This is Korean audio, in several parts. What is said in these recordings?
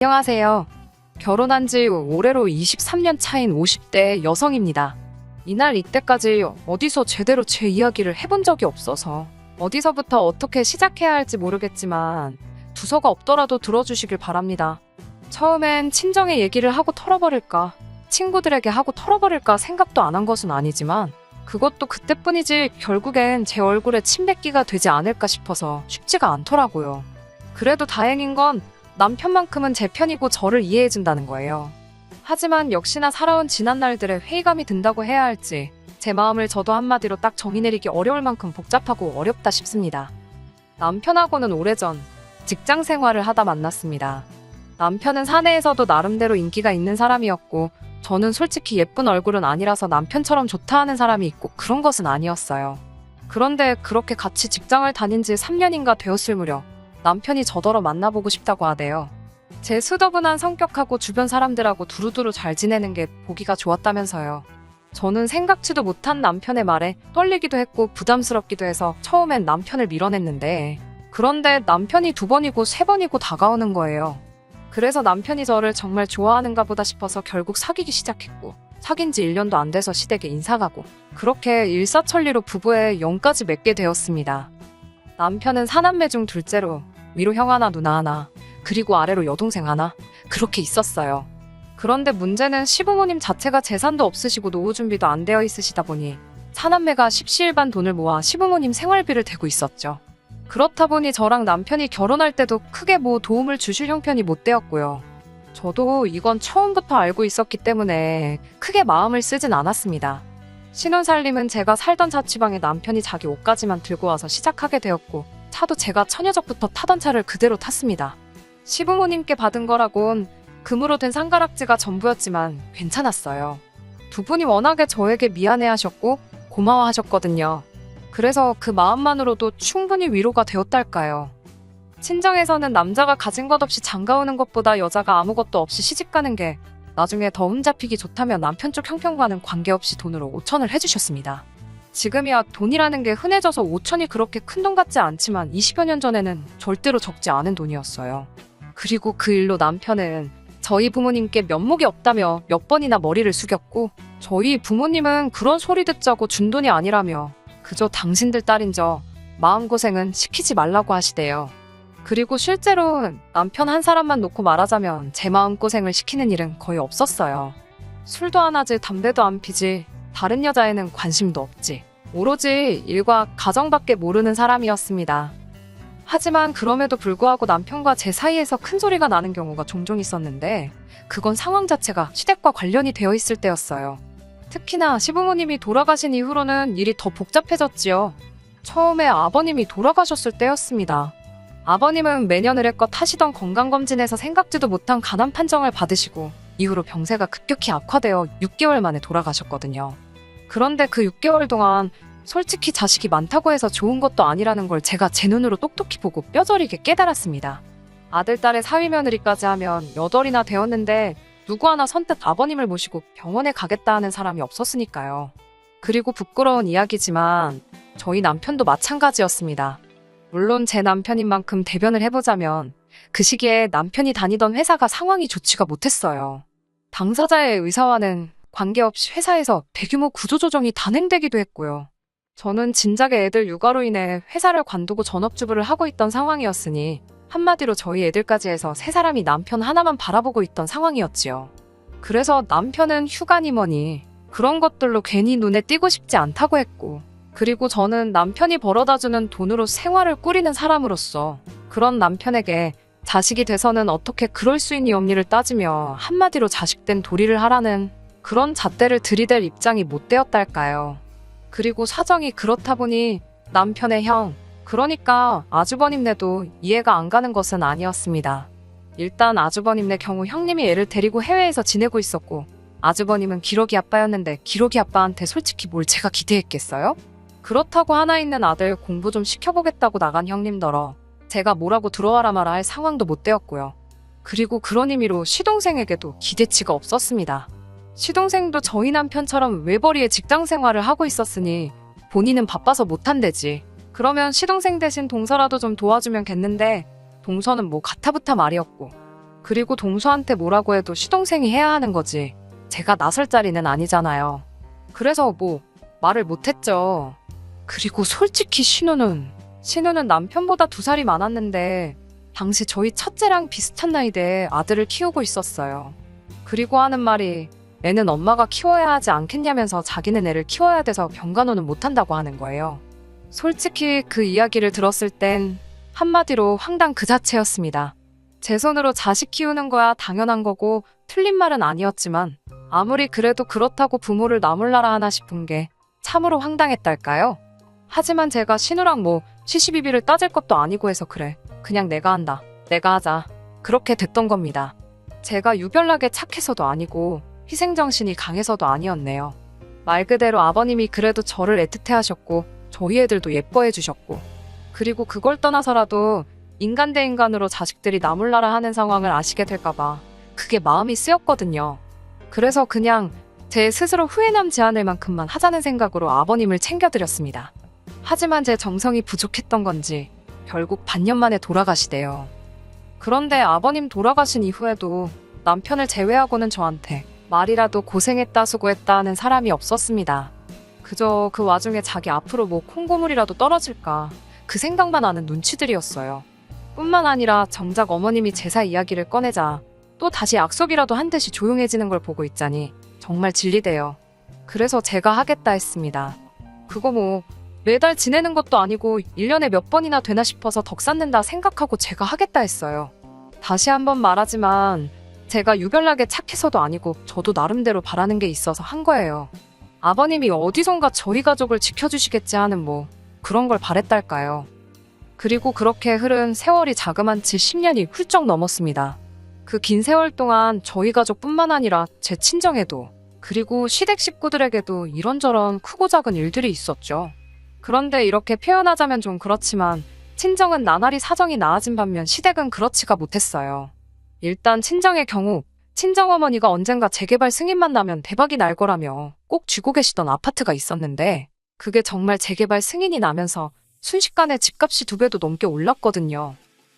안녕하세요. 결혼한 지 올해로 23년 차인 50대 여성입니다. 이날 이때까지 어디서 제대로 제 이야기를 해본 적이 없어서 어디서부터 어떻게 시작해야 할지 모르겠지만 두서가 없더라도 들어주시길 바랍니다. 처음엔 친정에 얘기를 하고 털어버릴까, 친구들에게 하고 털어버릴까 생각도 안 한 것은 아니지만 그것도 그때뿐이지 결국엔 제 얼굴에 침 뱉기가 되지 않을까 싶어서 쉽지가 않더라고요. 그래도 다행인 건 남편만큼은 제 편이고 저를 이해해준다는 거예요. 하지만 역시나 살아온 지난날들에 회의감이 든다고 해야 할지 제 마음을 저도 한마디로 딱 정의 내리기 어려울 만큼 복잡하고 어렵다 싶습니다. 남편하고는 오래전 직장 생활을 하다 만났습니다. 남편은 사내에서도 나름대로 인기가 있는 사람이었고 저는 솔직히 예쁜 얼굴은 아니라서 남편처럼 좋다 하는 사람이 있고 그런 것은 아니었어요. 그런데 그렇게 같이 직장을 다닌 지 3년인가 되었을 무렵 남편이 저더러 만나보고 싶다고 하대요. 제 수더분한 성격하고 주변 사람들하고 두루두루 잘 지내는 게 보기가 좋았다면서요. 저는 생각지도 못한 남편의 말에 떨리기도 했고 부담스럽기도 해서 처음엔 남편을 밀어냈는데 그런데 남편이 2번이고 3번이고 다가오는 거예요. 그래서 남편이 저를 정말 좋아하는가 보다 싶어서 결국 사귀기 시작했고 사귄 지 1년도 안 돼서 시댁에 인사가고 그렇게 일사천리로 부부의 영까지 맺게 되었습니다. 남편은 4남매 중 둘째로 위로 형 하나 누나 하나 그리고 아래로 여동생 하나 그렇게 있었어요. 그런데 문제는 시부모님 자체가 재산도 없으시고 노후 준비도 안 되어 있으시다 보니 4남매가 십시일반 돈을 모아 시부모님 생활비를 대고 있었죠. 그렇다 보니 저랑 남편이 결혼할 때도 크게 도움을 주실 형편이 못 되었고요. 저도 이건 처음부터 알고 있었기 때문에 크게 마음을 쓰진 않았습니다. 신혼살림은 제가 살던 자취방에 남편이 자기 옷까지만 들고 와서 시작하게 되었고 차도 제가 처녀적부터 타던 차를 그대로 탔습니다. 시부모님께 받은 거라곤 금으로 된 상가락지가 전부였지만 괜찮았어요. 두 분이 워낙에 저에게 미안해하셨고 고마워하셨거든요. 그래서 그 마음만으로도 충분히 위로가 되었달까요. 친정에서는 남자가 가진 것 없이 장가오는 것보다 여자가 아무것도 없이 시집가는 게 나중에 더 흠잡히기 좋다며 남편 쪽 형편과는 관계없이 돈으로 5천을 해주셨습니다. 지금이야 돈이라는 게 흔해져서 5천이 그렇게 큰 돈 같지 않지만 20여 년 전에는 절대로 적지 않은 돈이었어요. 그리고 그 일로 남편은 저희 부모님께 면목이 없다며 몇 번이나 머리를 숙였고 저희 부모님은 그런 소리 듣자고 준 돈이 아니라며 그저 당신들 딸인 저 마음고생은 시키지 말라고 하시대요. 그리고 실제로 남편 한 사람만 놓고 말하자면 제 마음고생을 시키는 일은 거의 없었어요. 술도 안 하지 담배도 안 피지 다른 여자에는 관심도 없지 오로지 일과 가정밖에 모르는 사람이었습니다. 하지만 그럼에도 불구하고 남편과 제 사이에서 큰 소리가 나는 경우가 종종 있었는데 그건 상황 자체가 시댁과 관련이 되어 있을 때였어요. 특히나 시부모님이 돌아가신 이후로는 일이 더 복잡해졌지요. 처음에 아버님이 돌아가셨을 때였습니다. 아버님은 매년 의례껏 하시던 건강검진에서 생각지도 못한 간암 판정을 받으시고 이후로 병세가 급격히 악화되어 6개월 만에 돌아가셨거든요. 그런데 그 6개월 동안 솔직히 자식이 많다고 해서 좋은 것도 아니라는 걸 제가 제 눈으로 똑똑히 보고 뼈저리게 깨달았습니다. 아들, 딸의 사위 며느리까지 하면 8이나 되었는데 누구 하나 선뜻 아버님을 모시고 병원에 가겠다 하는 사람이 없었으니까요. 그리고 부끄러운 이야기지만 저희 남편도 마찬가지였습니다. 물론 제 남편인 만큼 대변을 해보자면 그 시기에 남편이 다니던 회사가 상황이 좋지가 못했어요. 당사자의 의사와는 관계없이 회사에서 대규모 구조조정이 단행되기도 했고요. 저는 진작에 애들 육아로 인해 회사를 관두고 전업주부를 하고 있던 상황이었으니 한마디로 저희 애들까지 해서 3사람이 남편 하나만 바라보고 있던 상황이었지요. 그래서 남편은 휴가니 뭐니 그런 것들로 괜히 눈에 띄고 싶지 않다고 했고 그리고 저는 남편이 벌어다주는 돈으로 생활을 꾸리는 사람으로서 그런 남편에게 자식이 돼서는 어떻게 그럴 수 있니 엄니를 따지며 한마디로 자식된 도리를 하라는 그런 잣대를 들이댈 입장이 못 되었달까요. 그리고 사정이 그렇다 보니 남편의 형, 그러니까 아주버님네도 이해가 안 가는 것은 아니었습니다. 일단 아주버님네 경우 형님이 애를 데리고 해외에서 지내고 있었고 아주버님은 기러기 아빠였는데 기러기 아빠한테 솔직히 뭘 제가 기대했겠어요? 그렇다고 하나 있는 아들 공부 좀 시켜보겠다고 나간 형님더러 제가 뭐라고 들어와라 마라 할 상황도 못 되었고요. 그리고 그런 의미로 시동생에게도 기대치가 없었습니다. 시동생도 저희 남편처럼 외벌이의 직장 생활을 하고 있었으니 본인은 바빠서 못한대지. 그러면 시동생 대신 동서라도 좀 도와주면 겠는데 동서는 뭐 가타부타 말이었고 그리고 동서한테 뭐라고 해도 시동생이 해야 하는 거지. 제가 나설 자리는 아니잖아요. 그래서 말을 못했죠. 그리고 솔직히 신우는 남편보다 2살이 많았는데 당시 저희 첫째랑 비슷한 나이대에 아들을 키우고 있었어요. 그리고 하는 말이 애는 엄마가 키워야 하지 않겠냐면서 자기는 애를 키워야 돼서 병간호는 못한다고 하는 거예요. 솔직히 그 이야기를 들었을 땐 한마디로 황당 그 자체였습니다. 제 손으로 자식 키우는 거야 당연한 거고 틀린 말은 아니었지만 아무리 그래도 그렇다고 부모를 나몰라라 하나 싶은 게 참으로 황당했달까요? 하지만 제가 신우랑 시시비비를 따질 것도 아니고 해서 그래. 그냥 내가 한다. 내가 하자. 그렇게 됐던 겁니다. 제가 유별나게 착해서도 아니고 희생정신이 강해서도 아니었네요. 말 그대로 아버님이 그래도 저를 애틋해 하셨고 저희 애들도 예뻐해 주셨고 그리고 그걸 떠나서라도 인간 대 인간으로 자식들이 나몰라라 하는 상황을 아시게 될까봐 그게 마음이 쓰였거든요. 그래서 그냥 제 스스로 후회 남지 않을 만큼만 하자는 생각으로 아버님을 챙겨드렸습니다. 하지만 제 정성이 부족했던 건지 결국 반년 만에 돌아가시대요. 그런데 아버님 돌아가신 이후에도 남편을 제외하고는 저한테 말이라도 고생했다 수고했다 하는 사람이 없었습니다. 그저 그 와중에 자기 앞으로 콩고물이라도 떨어질까 그 생각만 하는 눈치들이었어요. 뿐만 아니라 정작 어머님이 제사 이야기를 꺼내자 또 다시 약속이라도 한 듯이 조용해지는 걸 보고 있자니 정말 질리대요. 그래서 제가 하겠다 했습니다. 그거 매달 지내는 것도 아니고 1년에 몇 번이나 되나 싶어서 덕 쌓는다 생각하고 제가 하겠다 했어요. 다시 한번 말하지만 제가 유별나게 착해서도 아니고 저도 나름대로 바라는 게 있어서 한 거예요. 아버님이 어디선가 저희 가족을 지켜주시겠지 하는 그런 걸 바랬달까요. 그리고 그렇게 흐른 세월이 자그만치 10년이 훌쩍 넘었습니다. 그 긴 세월 동안 저희 가족뿐만 아니라 제 친정에도 그리고 시댁 식구들에게도 이런저런 크고 작은 일들이 있었죠. 그런데 이렇게 표현하자면 좀 그렇지만 친정은 나날이 사정이 나아진 반면 시댁은 그렇지가 못했어요. 일단 친정의 경우 친정어머니가 언젠가 재개발 승인만 나면 대박이 날 거라며 꼭 쥐고 계시던 아파트가 있었는데 그게 정말 재개발 승인이 나면서 순식간에 집값이 2배도 넘게 올랐거든요.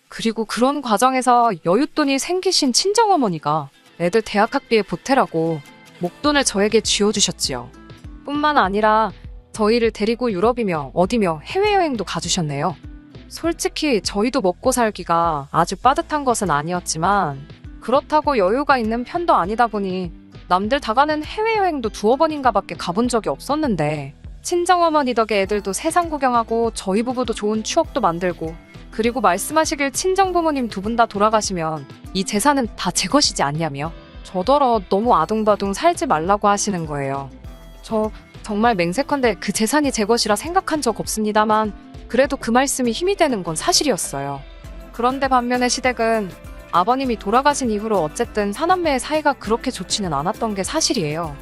그리고 그런 과정에서 여윳돈이 생기신 친정어머니가 애들 대학학비에 보태라고 목돈을 저에게 쥐어주셨지요. 뿐만 아니라 저희를 데리고 유럽이며 어디며 해외여행도 가주셨네요. 솔직히 저희도 먹고 살기가 아주 빠듯한 것은 아니었지만 그렇다고 여유가 있는 편도 아니다 보니 남들 다 가는 해외여행도 2번인가 밖에 가본 적이 없었는데 친정어머니 덕에 애들도 세상 구경하고 저희 부부도 좋은 추억도 만들고 그리고 말씀하시길 친정부모님 2분 다 돌아가시면 이 재산은 다 제 것이지 않냐며 저더러 너무 아둥바둥 살지 말라고 하시는 거예요. 저 정말 맹세컨대 그 재산이 제 것이라 생각한 적 없습니다만 그래도 그 말씀이 힘이 되는 건 사실이었어요. 그런데 반면에 시댁은 아버님이 돌아가신 이후로 어쨌든 사남매의 사이가 그렇게 좋지는 않았던 게 사실이에요.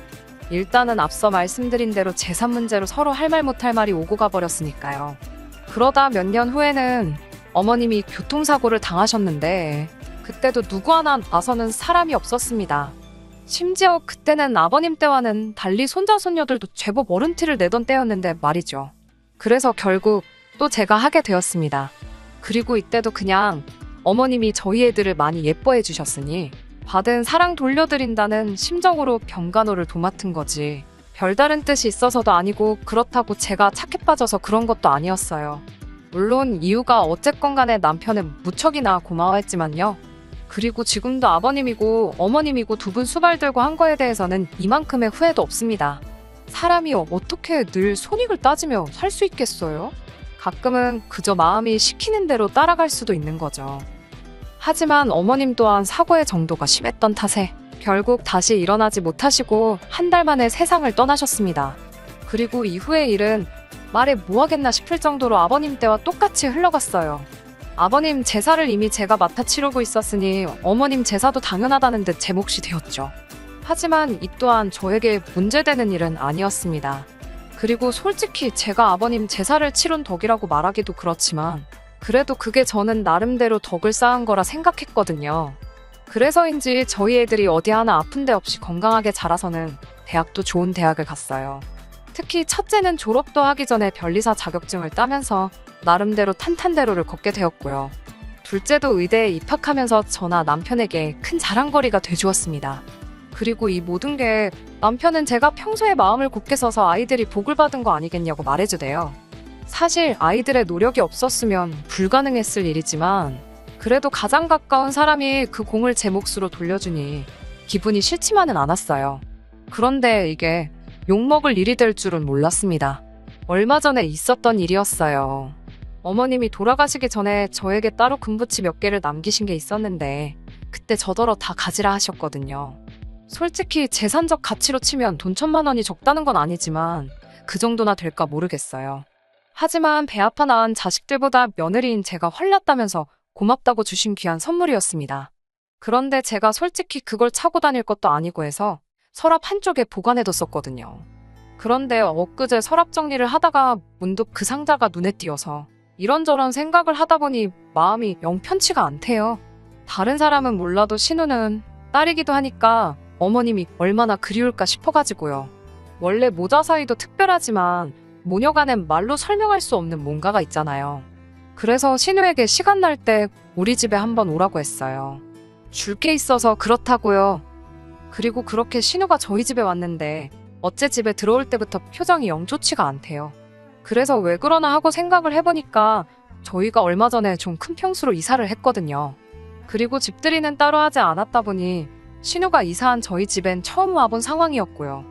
일단은 앞서 말씀드린 대로 재산 문제로 서로 할 말 못할 말이 오고 가버렸으니까요. 그러다 몇 년 후에는 어머님이 교통사고를 당하셨는데 그때도 누구 하나 나서는 사람이 없었습니다. 심지어 그때는 아버님 때와는 달리 손자 손녀들도 제법 어른 티를 내던 때였는데 말이죠. 그래서 결국 또 제가 하게 되었습니다. 그리고 이때도 그냥 어머님이 저희 애들을 많이 예뻐해 주셨으니 받은 사랑 돌려드린다는 심정으로 병간호를 도맡은 거지 별다른 뜻이 있어서도 아니고 그렇다고 제가 착해 빠져서 그런 것도 아니었어요. 물론 이유가 어쨌건 간에 남편은 무척이나 고마워했지만요. 그리고 지금도 아버님이고 어머님이고 2분 수발 들고 한 거에 대해서는 이만큼의 후회도 없습니다. 사람이 어떻게 늘 손익을 따지며 살 수 있겠어요? 가끔은 그저 마음이 시키는 대로 따라갈 수도 있는 거죠. 하지만 어머님 또한 사고의 정도가 심했던 탓에 결국 다시 일어나지 못하시고 1달 만에 세상을 떠나셨습니다. 그리고 이후의 일은 말해 뭐하겠나 싶을 정도로 아버님 때와 똑같이 흘러갔어요. 아버님 제사를 이미 제가 맡아 치르고 있었으니 어머님 제사도 당연하다는 듯 제 몫이 되었죠. 하지만 이 또한 저에게 문제되는 일은 아니었습니다. 그리고 솔직히 제가 아버님 제사를 치룬 덕이라고 말하기도 그렇지만 그래도 그게 저는 나름대로 덕을 쌓은 거라 생각했거든요. 그래서인지 저희 애들이 어디 하나 아픈 데 없이 건강하게 자라서는 대학도 좋은 대학을 갔어요. 특히 첫째는 졸업도 하기 전에 변리사 자격증을 따면서 나름대로 탄탄대로를 걷게 되었고요. 둘째도 의대에 입학하면서 저나 남편에게 큰 자랑거리가 돼주었습니다. 그리고 이 모든 게 남편은 제가 평소에 마음을 굳게 써서 아이들이 복을 받은 거 아니겠냐고 말해주대요. 사실 아이들의 노력이 없었으면 불가능했을 일이지만 그래도 가장 가까운 사람이 그 공을 제 몫으로 돌려주니 기분이 싫지만은 않았어요. 그런데 이게 욕먹을 일이 될 줄은 몰랐습니다. 얼마 전에 있었던 일이었어요. 어머님이 돌아가시기 전에 저에게 따로 금부치 몇 개를 남기신 게 있었는데 그때 저더러 다 가지라 하셨거든요. 솔직히 재산적 가치로 치면 돈 1,000만 원이 적다는 건 아니지만 그 정도나 될까 모르겠어요. 하지만 배 아파 낳은 자식들보다 며느리인 제가 헐났다면서 고맙다고 주신 귀한 선물이었습니다. 그런데 제가 솔직히 그걸 차고 다닐 것도 아니고 해서 서랍 한쪽에 보관해뒀었거든요. 그런데 엊그제 서랍 정리를 하다가 문득 그 상자가 눈에 띄어서 이런저런 생각을 하다 보니 마음이 영 편치가 않대요. 다른 사람은 몰라도 신우는 딸이기도 하니까 어머님이 얼마나 그리울까 싶어가지고요. 원래 모자 사이도 특별하지만 모녀간엔 말로 설명할 수 없는 뭔가가 있잖아요. 그래서 신우에게 시간 날 때 우리 집에 한번 오라고 했어요. 줄 게 있어서 그렇다고요. 그리고 그렇게 신우가 저희 집에 왔는데 어째 집에 들어올 때부터 표정이 영 좋지가 않대요. 그래서 왜 그러나 하고 생각을 해보니까 저희가 얼마 전에 좀 큰 평수로 이사를 했거든요. 그리고 집들이는 따로 하지 않았다 보니 신우가 이사한 저희 집엔 처음 와본 상황이었고요.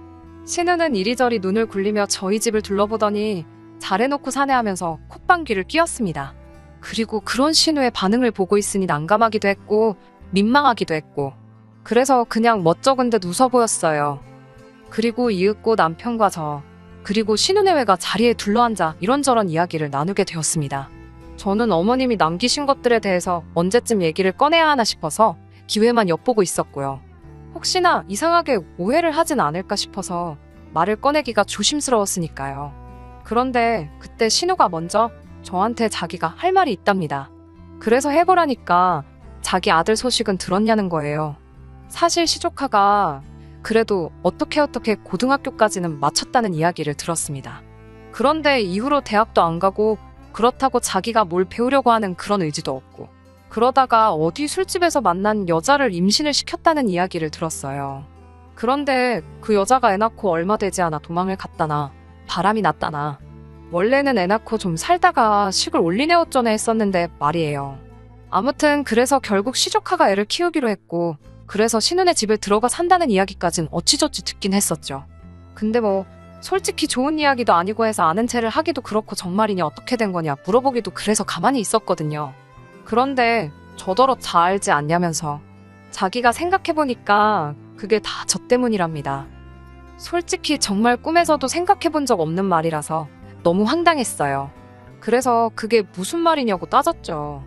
신우는 이리저리 눈을 굴리며 저희 집을 둘러보더니 잘해놓고 사네 하면서 콧방귀를 뀌었습니다. 그리고 그런 신우의 반응을 보고 있으니 난감하기도 했고 민망하기도 했고 그래서 그냥 멋쩍은 듯 웃어 보였어요. 그리고 이윽고 남편과 저 그리고 신우네외가 자리에 둘러앉아 이런저런 이야기를 나누게 되었습니다. 저는 어머님이 남기신 것들에 대해서 언제쯤 얘기를 꺼내야 하나 싶어서 기회만 엿보고 있었고요. 혹시나 이상하게 오해를 하진 않을까 싶어서 말을 꺼내기가 조심스러웠으니까요. 그런데 그때 신우가 먼저 저한테 자기가 할 말이 있답니다. 그래서 해보라니까 자기 아들 소식은 들었냐는 거예요. 사실 시조카가 그래도 어떻게 고등학교까지는 마쳤다는 이야기를 들었습니다. 그런데 이후로 대학도 안 가고 그렇다고 자기가 뭘 배우려고 하는 그런 의지도 없고 그러다가 어디 술집에서 만난 여자를 임신을 시켰다는 이야기를 들었어요. 그런데 그 여자가 애 낳고 얼마 되지 않아 도망을 갔다나 바람이 났다나 원래는 애 낳고 좀 살다가 식을 올리네 어쩌네 했었는데 말이에요. 아무튼 그래서 결국 시조카가 애를 키우기로 했고 그래서 신우네 집에 들어가 산다는 이야기까진 어찌저찌 듣긴 했었죠. 근데 뭐 솔직히 좋은 이야기도 아니고 해서 아는 체를 하기도 그렇고 정말이냐 어떻게 된 거냐 물어보기도 그래서 가만히 있었거든요. 그런데 저더러 다 알지 않냐면서 자기가 생각해보니까 그게 다 저 때문이랍니다. 솔직히 정말 꿈에서도 생각해본 적 없는 말이라서 너무 황당했어요. 그래서 그게 무슨 말이냐고 따졌죠.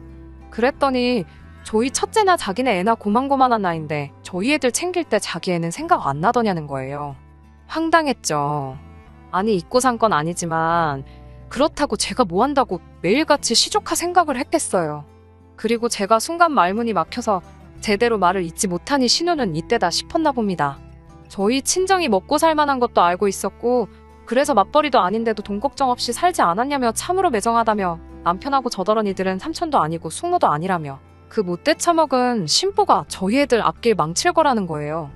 그랬더니 저희 첫째나 자기네 애나 고만고만한 나인데 저희 애들 챙길 때 자기 애는 생각 안 나더냐는 거예요. 황당했죠. 아니 잊고 산 건 아니지만 그렇다고 제가 뭐 한다고 매일같이 시조카 생각을 했겠어요. 그리고 제가 순간 말문이 막혀서 제대로 말을 잇지 못하니 신우는 이때다 싶었나 봅니다. 저희 친정이 먹고 살만한 것도 알고 있었고 그래서 맞벌이도 아닌데도 돈 걱정 없이 살지 않았냐며 참으로 매정하다며 남편하고 저더러니들은 삼촌도 아니고 숙모도 아니라며 그 못돼 처먹은 신부가 저희 애들 앞길 망칠 거라는 거예요.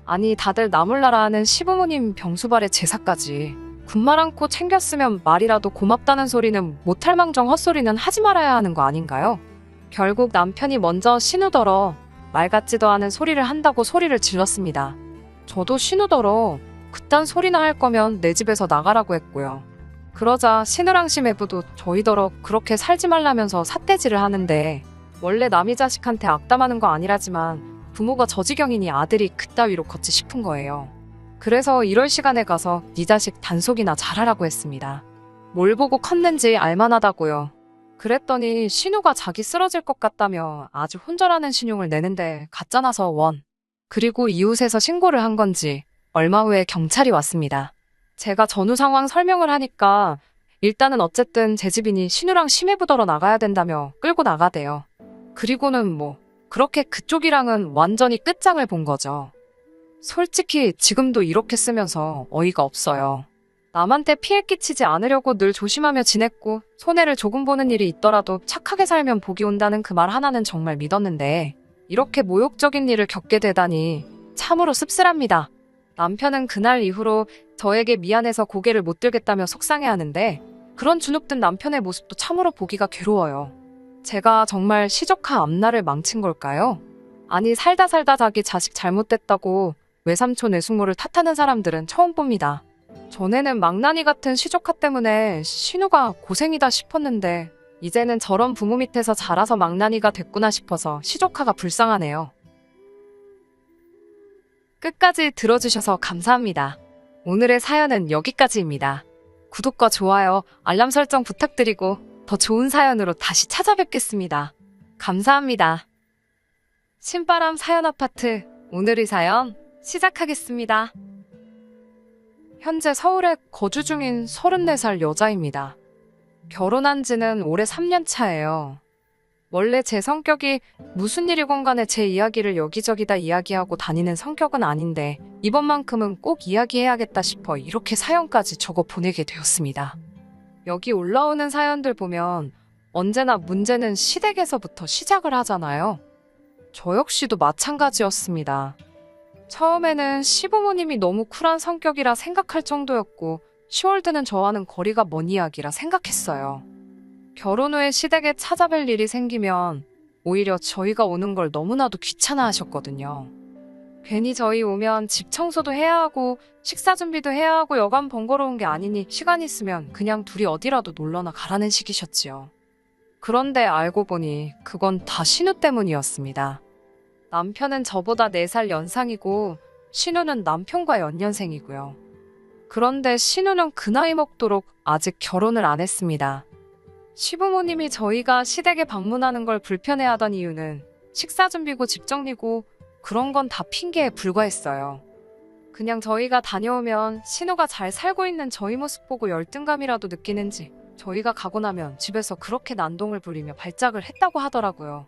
아니 다들 나몰라라 하는 시부모님 병수발에 제사까지 군말 않고 챙겼으면 말이라도 고맙다는 소리는 못할망정 헛소리는 하지 말아야 하는 거 아닌가요? 결국 남편이 먼저 신우더러 말 같지도 않은 소리를 한다고 소리를 질렀습니다. 저도 신우더러 그딴 소리나 할 거면 내 집에서 나가라고 했고요. 그러자 신우랑 시매부도 저희더러 그렇게 살지 말라면서 삿대질을 하는데 원래 남이 자식한테 악담하는 거 아니라지만 부모가 저 지경이니 아들이 그따위로 걷지 싶은 거예요. 그래서 이럴 시간에 가서 네 자식 단속이나 잘하라고 했습니다. 뭘 보고 컸는지 알만하다고요. 그랬더니 신우가 자기 쓰러질 것 같다며 아주 혼절하는 신용을 내는데 가짜나서 원. 그리고 이웃에서 신고를 한 건지 얼마 후에 경찰이 왔습니다. 제가 전후 상황 설명을 하니까 일단은 어쨌든 제 집이니 신우랑 시매부더러 나가야 된다며 끌고 나가대요. 그리고는 뭐 그렇게 그쪽이랑은 완전히 끝장을 본 거죠. 솔직히 지금도 이렇게 쓰면서 어이가 없어요. 남한테 피해 끼치지 않으려고 늘 조심하며 지냈고 손해를 조금 보는 일이 있더라도 착하게 살면 복이 온다는 그 말 하나는 정말 믿었는데 이렇게 모욕적인 일을 겪게 되다니 참으로 씁쓸합니다. 남편은 그날 이후로 저에게 미안해서 고개를 못 들겠다며 속상해하는데 그런 주눅든 남편의 모습도 참으로 보기가 괴로워요. 제가 정말 시조카 앞날을 망친 걸까요? 아니 살다 자기 자식 잘못됐다고 외삼촌 외숙모를 탓하는 사람들은 처음 봅니다. 전에는 망나니 같은 시조카 때문에 신우가 고생이다 싶었는데 이제는 저런 부모 밑에서 자라서 망나니가 됐구나 싶어서 시조카가 불쌍하네요. 끝까지 들어주셔서 감사합니다. 오늘의 사연은 여기까지입니다. 구독과 좋아요, 알람 설정 부탁드리고 더 좋은 사연으로 다시 찾아뵙겠습니다. 감사합니다. 신바람 사연 아파트 오늘의 사연 시작하겠습니다. 현재 서울에 거주 중인 34살 여자입니다. 결혼한 지는 올해 3년 차예요. 원래 제 성격이 무슨 일이건 간에 제 이야기를 여기저기 다 이야기하고 다니는 성격은 아닌데 이번만큼은 꼭 이야기해야겠다 싶어 이렇게 사연까지 적어 보내게 되었습니다. 여기 올라오는 사연들 보면 언제나 문제는 시댁에서부터 시작을 하잖아요. 저 역시도 마찬가지였습니다. 처음에는 시부모님이 너무 쿨한 성격이라 생각할 정도였고 10월 드는 저와는 거리가 먼 이야기라 생각했어요. 결혼 후에 시댁에 찾아뵐 일이 생기면 오히려 저희가 오는 걸 너무나도 귀찮아 하셨거든요. 괜히 저희 오면 집 청소도 해야 하고 식사 준비도 해야 하고 여간 번거로운 게 아니니 시간 있으면 그냥 둘이 어디라도 놀러나 가라는 식이셨지요. 그런데 알고 보니 그건 다 신우 때문이었습니다. 남편은 저보다 4살 연상이고 신우는 남편과 연년생이고요. 그런데 신우는 그 나이 먹도록 아직 결혼을 안 했습니다. 시부모님이 저희가 시댁에 방문하는 걸 불편해하던 이유는 식사 준비고 집 정리고 그런 건 다 핑계에 불과했어요. 그냥 저희가 다녀오면 신우가 잘 살고 있는 저희 모습 보고 열등감이라도 느끼는지 저희가 가고 나면 집에서 그렇게 난동을 부리며 발작을 했다고 하더라고요.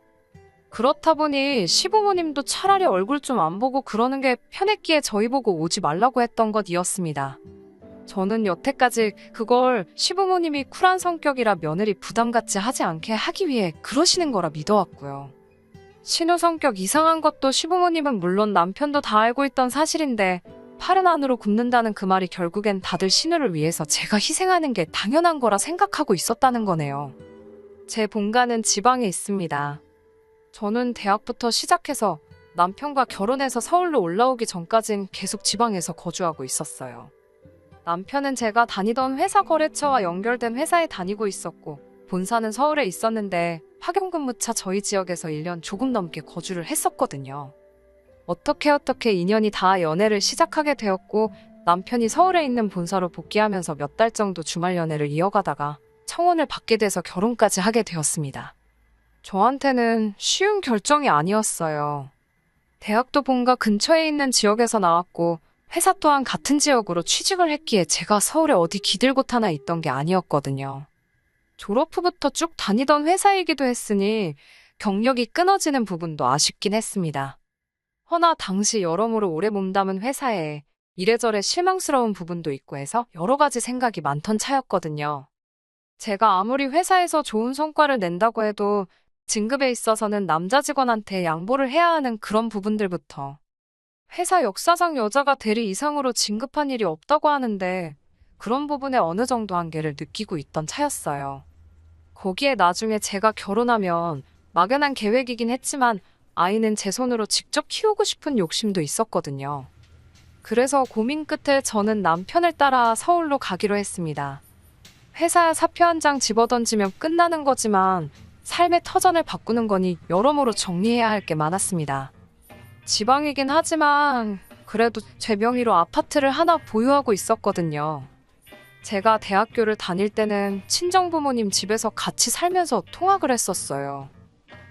그렇다 보니 시부모님도 차라리 얼굴 좀 안 보고 그러는 게 편했기에 저희 보고 오지 말라고 했던 것이었습니다. 저는 여태까지 그걸 시부모님이 쿨한 성격이라 며느리 부담 갖지 하지 않게 하기 위해 그러시는 거라 믿어왔고요. 신우 성격 이상한 것도 시부모님은 물론 남편도 다 알고 있던 사실인데 팔은 안으로 굽는다는 그 말이 결국엔 다들 신우를 위해서 제가 희생하는 게 당연한 거라 생각하고 있었다는 거네요. 제 본가는 지방에 있습니다. 저는 대학부터 시작해서 남편과 결혼해서 서울로 올라오기 전까진 계속 지방에서 거주하고 있었어요. 남편은 제가 다니던 회사 거래처와 연결된 회사에 다니고 있었고 본사는 서울에 있었는데 파견근무차 저희 지역에서 1년 조금 넘게 거주를 했었거든요. 어떻게 인연이 다 연애를 시작하게 되었고 남편이 서울에 있는 본사로 복귀하면서 몇 달 정도 주말 연애를 이어가다가 청혼을 받게 돼서 결혼까지 하게 되었습니다. 저한테는 쉬운 결정이 아니었어요. 대학도 본가 근처에 있는 지역에서 나왔고 회사 또한 같은 지역으로 취직을 했기에 제가 서울에 어디 기들곳 하나 있던 게 아니었거든요. 졸업 후부터 쭉 다니던 회사이기도 했으니 경력이 끊어지는 부분도 아쉽긴 했습니다. 허나 당시 여러모로 오래 몸담은 회사에 이래저래 실망스러운 부분도 있고 해서 여러 가지 생각이 많던 차였거든요. 제가 아무리 회사에서 좋은 성과를 낸다고 해도 진급에 있어서는 남자 직원한테 양보를 해야 하는 그런 부분들부터 회사 역사상 여자가 대리 이상으로 진급한 일이 없다고 하는데 그런 부분에 어느 정도 한계를 느끼고 있던 차였어요. 거기에 나중에 제가 결혼하면 막연한 계획이긴 했지만 아이는 제 손으로 직접 키우고 싶은 욕심도 있었거든요. 그래서 고민 끝에 저는 남편을 따라 서울로 가기로 했습니다. 회사 사표 한 장 집어던지면 끝나는 거지만 삶의 터전을 바꾸는 거니 여러모로 정리해야 할 게 많았습니다. 지방이긴 하지만 그래도 제 명의로 아파트를 하나 보유하고 있었거든요. 제가 대학교를 다닐 때는 친정부모님 집에서 같이 살면서 통학을 했었어요.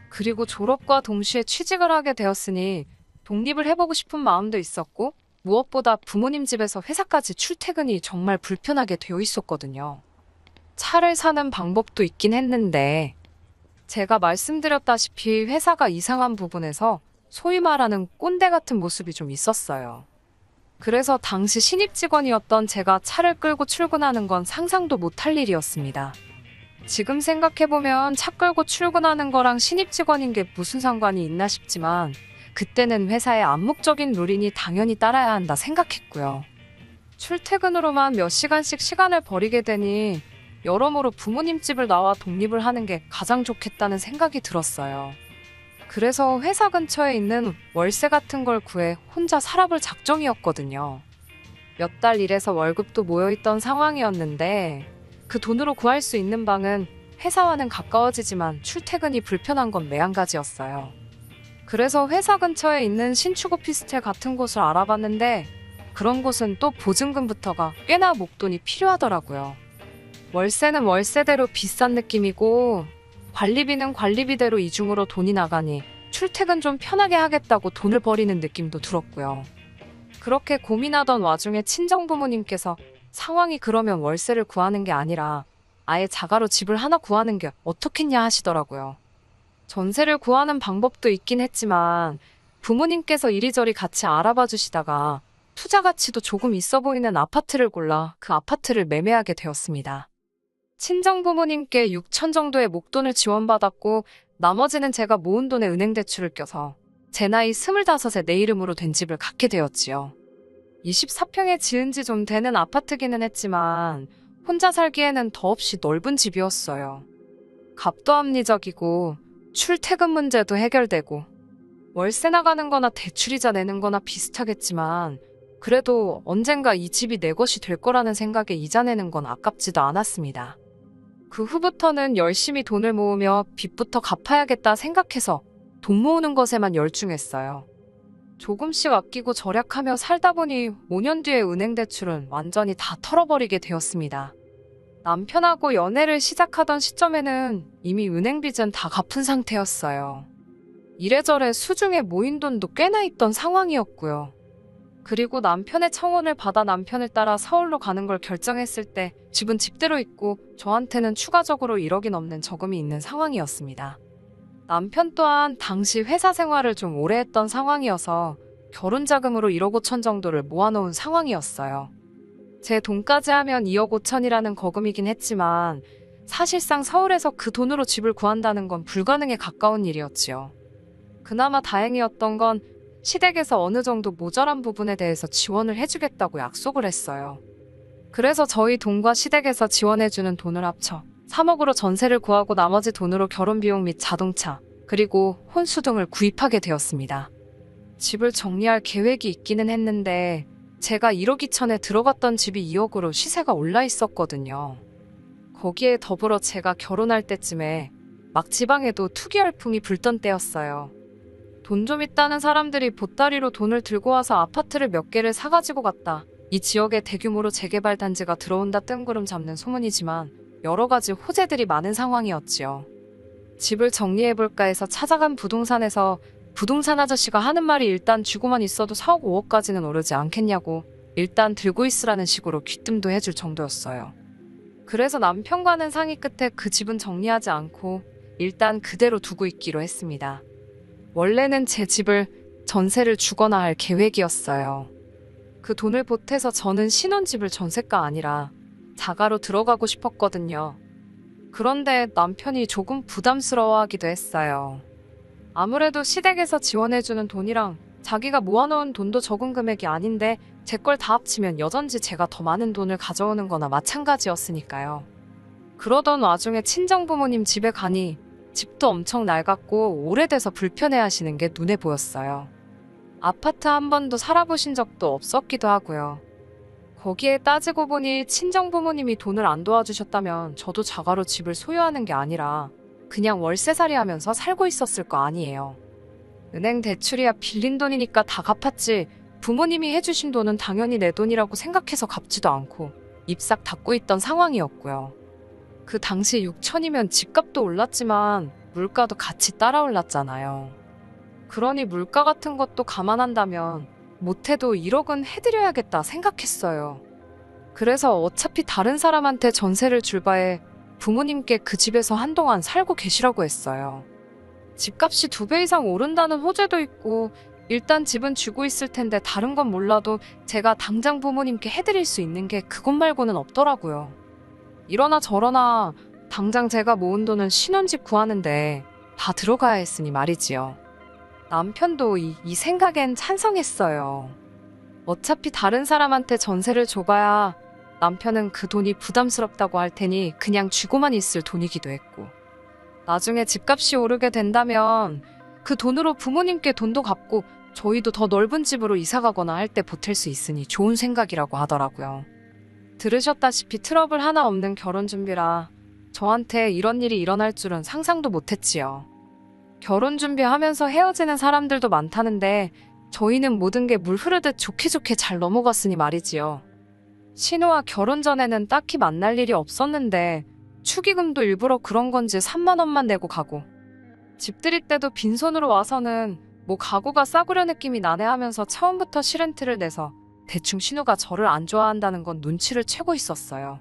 그리고 졸업과 동시에 취직을 하게 되었으니 독립을 해보고 싶은 마음도 있었고 무엇보다 부모님 집에서 회사까지 출퇴근이 정말 불편하게 되어 있었거든요. 차를 사는 방법도 있긴 했는데 제가 말씀드렸다시피 회사가 이상한 부분에서 소위 말하는 꼰대 같은 모습이 좀 있었어요. 그래서 당시 신입 직원이었던 제가 차를 끌고 출근하는 건 상상도 못할 일이었습니다. 지금 생각해보면 차 끌고 출근하는 거랑 신입 직원인 게 무슨 상관이 있나 싶지만 그때는 회사의 암묵적인 룰이니 당연히 따라야 한다 생각했고요. 출퇴근으로만 몇 시간씩 시간을 버리게 되니 여러모로 부모님 집을 나와 독립을 하는 게 가장 좋겠다는 생각이 들었어요. 그래서 회사 근처에 있는 월세 같은 걸 구해 혼자 살아볼 작정이었거든요. 몇 달 일해서 월급도 모여있던 상황이었는데 그 돈으로 구할 수 있는 방은 회사와는 가까워지지만 출퇴근이 불편한 건 매한가지였어요. 그래서 회사 근처에 있는 신축 오피스텔 같은 곳을 알아봤는데 그런 곳은 또 보증금부터가 꽤나 목돈이 필요하더라고요. 월세는 월세대로 비싼 느낌이고 관리비는 관리비대로 이중으로 돈이 나가니 출퇴근 좀 편하게 하겠다고 돈을 버리는 느낌도 들었고요. 그렇게 고민하던 와중에 친정부모님께서 상황이 그러면 월세를 구하는 게 아니라 아예 자가로 집을 하나 구하는 게 어떻겠냐 하시더라고요. 전세를 구하는 방법도 있긴 했지만 부모님께서 이리저리 같이 알아봐 주시다가 투자 가치도 조금 있어 보이는 아파트를 골라 그 아파트를 매매하게 되었습니다. 친정부모님께 6천 정도의 목돈을 지원받았고 나머지는 제가 모은 돈에 은행 대출을 껴서 제 나이 25에 내 이름으로 된 집을 갖게 되었지요. 24평에 지은 지 좀 되는 아파트기는 했지만 혼자 살기에는 더없이 넓은 집이었어요. 값도 합리적이고 출퇴근 문제도 해결되고 월세 나가는 거나 대출이자 내는 거나 비슷하겠지만 그래도 언젠가 이 집이 내 것이 될 거라는 생각에 이자 내는 건 아깝지도 않았습니다. 그 후부터는 열심히 돈을 모으며 빚부터 갚아야겠다 생각해서 돈 모으는 것에만 열중했어요. 조금씩 아끼고 절약하며 살다 보니 5년 뒤에 은행 대출은 완전히 다 털어버리게 되었습니다. 남편하고 연애를 시작하던 시점에는 이미 은행 빚은 다 갚은 상태였어요. 이래저래 수중에 모인 돈도 꽤나 있던 상황이었고요. 그리고 남편의 청혼을 받아 남편을 따라 서울로 가는 걸 결정했을 때 집은 집대로 있고 저한테는 추가적으로 1억이 넘는 저금이 있는 상황이었습니다. 남편 또한 당시 회사 생활을 좀 오래 했던 상황이어서 결혼 자금으로 1억 5천 정도를 모아놓은 상황이었어요. 제 돈까지 하면 2억 5천이라는 거금이긴 했지만 사실상 서울에서 그 돈으로 집을 구한다는 건 불가능에 가까운 일이었지요. 그나마 다행이었던 건 시댁에서 어느 정도 모자란 부분에 대해서 지원을 해주겠다고 약속을 했어요. 그래서 저희 돈과 시댁에서 지원해주는 돈을 합쳐 3억으로 전세를 구하고 나머지 돈으로 결혼 비용 및 자동차, 그리고 혼수 등을 구입하게 되었습니다. 집을 정리할 계획이 있기는 했는데 제가 1억 2천에 들어갔던 집이 2억으로 시세가 올라 있었거든요. 거기에 더불어 제가 결혼할 때쯤에 막 지방에도 투기 열풍이 불던 때였어요. 돈 좀 있다는 사람들이 보따리로 돈을 들고 와서 아파트를 몇 개를 사가지고 갔다. 이 지역에 대규모로 재개발 단지가 들어온다 뜬구름 잡는 소문이지만 여러 가지 호재들이 많은 상황이었지요. 집을 정리해볼까 해서 찾아간 부동산에서 부동산 아저씨가 하는 말이 일단 쥐고만 있어도 4억 5억까지는 오르지 않겠냐고 일단 들고 있으라는 식으로 귀뜸도 해줄 정도였어요. 그래서 남편과는 상의 끝에 그 집은 정리하지 않고 일단 그대로 두고 있기로 했습니다. 원래는 제 집을 전세를 주거나 할 계획이었어요. 그 돈을 보태서 저는 신혼집을 전세가 아니라 자가로 들어가고 싶었거든요. 그런데 남편이 조금 부담스러워하기도 했어요. 아무래도 시댁에서 지원해주는 돈이랑 자기가 모아놓은 돈도 적은 금액이 아닌데 제 걸 다 합치면 여전히 제가 더 많은 돈을 가져오는 거나 마찬가지였으니까요. 그러던 와중에 친정부모님 집에 가니 집도 엄청 낡았고 오래돼서 불편해하시는 게 눈에 보였어요. 아파트 한 번도 살아보신 적도 없었기도 하고요. 거기에 따지고 보니 친정부모님이 돈을 안 도와주셨다면 저도 자가로 집을 소유하는 게 아니라 그냥 월세살이 하면서 살고 있었을 거 아니에요. 은행 대출이야 빌린 돈이니까 다 갚았지 부모님이 해주신 돈은 당연히 내 돈이라고 생각해서 갚지도 않고 입싹 닫고 있던 상황이었고요. 그 당시 6천이면 집값도 올랐지만 물가도 같이 따라 올랐잖아요. 그러니 물가 같은 것도 감안한다면 못해도 1억은 해드려야겠다 생각했어요. 그래서 어차피 다른 사람한테 전세를 줄 바에 부모님께 그 집에서 한동안 살고 계시라고 했어요. 집값이 2배 이상 오른다는 호재도 있고 일단 집은 주고 있을 텐데 다른 건 몰라도 제가 당장 부모님께 해드릴 수 있는 게 그것 말고는 없더라고요. 이러나 저러나 당장 제가 모은 돈은 신혼집 구하는데 다 들어가야 했으니 말이지요. 남편도 이 생각엔 찬성했어요. 어차피 다른 사람한테 전세를 줘봐야 남편은 그 돈이 부담스럽다고 할 테니 그냥 쥐고만 있을 돈이기도 했고, 나중에 집값이 오르게 된다면 그 돈으로 부모님께 돈도 갚고 저희도 더 넓은 집으로 이사가거나 할 때 보탤 수 있으니 좋은 생각이라고 하더라고요. 들으셨다시피 트러블 하나 없는 결혼 준비라 저한테 이런 일이 일어날 줄은 상상도 못했지요. 결혼 준비하면서 헤어지는 사람들도 많다는데 저희는 모든 게 물 흐르듯 좋게 좋게 잘 넘어갔으니 말이지요. 신우와 결혼 전에는 딱히 만날 일이 없었는데 축의금도 일부러 그런 건지 3만 원만 내고 가고, 집 들일 때도 빈손으로 와서는 뭐 가구가 싸구려 느낌이 나네 하면서 처음부터 시렌트를 내서 대충 신우가 저를 안 좋아한다는 건 눈치를 채고 있었어요.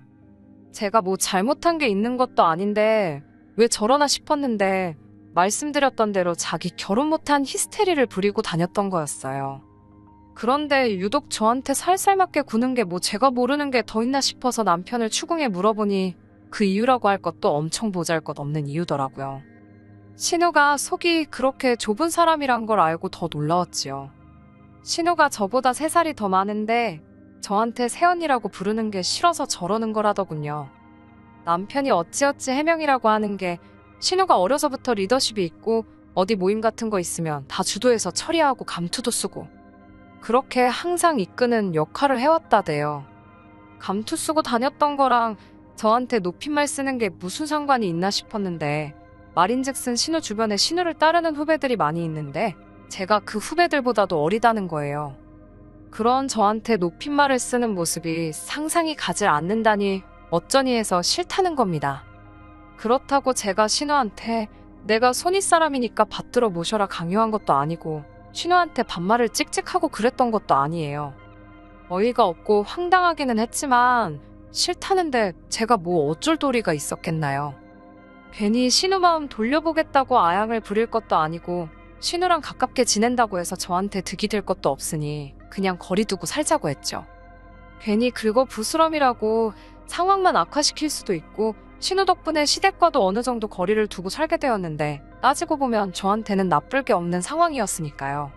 제가 뭐 잘못한 게 있는 것도 아닌데 왜 저러나 싶었는데 말씀드렸던 대로 자기 결혼 못한 히스테리를 부리고 다녔던 거였어요. 그런데 유독 저한테 살살 맞게 구는 게 뭐 제가 모르는 게 더 있나 싶어서 남편을 추궁해 물어보니 그 이유라고 할 것도 엄청 보잘것없는 이유더라고요. 신우가 속이 그렇게 좁은 사람이란 걸 알고 더 놀라웠지요. 신우가 저보다 3살이 더 많은데 저한테 새언니라고 부르는 게 싫어서 저러는 거라더군요. 남편이 어찌어찌 해명이라고 하는 게 신우가 어려서부터 리더십이 있고 어디 모임 같은 거 있으면 다 주도해서 처리하고 감투도 쓰고 그렇게 항상 이끄는 역할을 해왔다대요. 감투 쓰고 다녔던 거랑 저한테 높임말 쓰는 게 무슨 상관이 있나 싶었는데, 말인즉슨 신우 주변에 신우를 따르는 후배들이 많이 있는데 제가 그 후배들보다도 어리다는 거예요. 그런 저한테 높임말을 쓰는 모습이 상상이 가질 않는다니 어쩌니 해서 싫다는 겁니다. 그렇다고 제가 신우한테 내가 손윗 사람이니까 받들어 모셔라 강요한 것도 아니고 신우한테 반말을 찍찍하고 그랬던 것도 아니에요. 어이가 없고 황당하기는 했지만 싫다는데 제가 뭐 어쩔 도리가 있었겠나요. 괜히 신우 마음 돌려보겠다고 아양을 부릴 것도 아니고 신우랑 가깝게 지낸다고 해서 저한테 득이 될 것도 없으니 그냥 거리 두고 살자고 했죠. 괜히 긁어 부스럼이라고 상황만 악화시킬 수도 있고 신우 덕분에 시댁과도 어느 정도 거리를 두고 살게 되었는데 따지고 보면 저한테는 나쁠 게 없는 상황이었으니까요.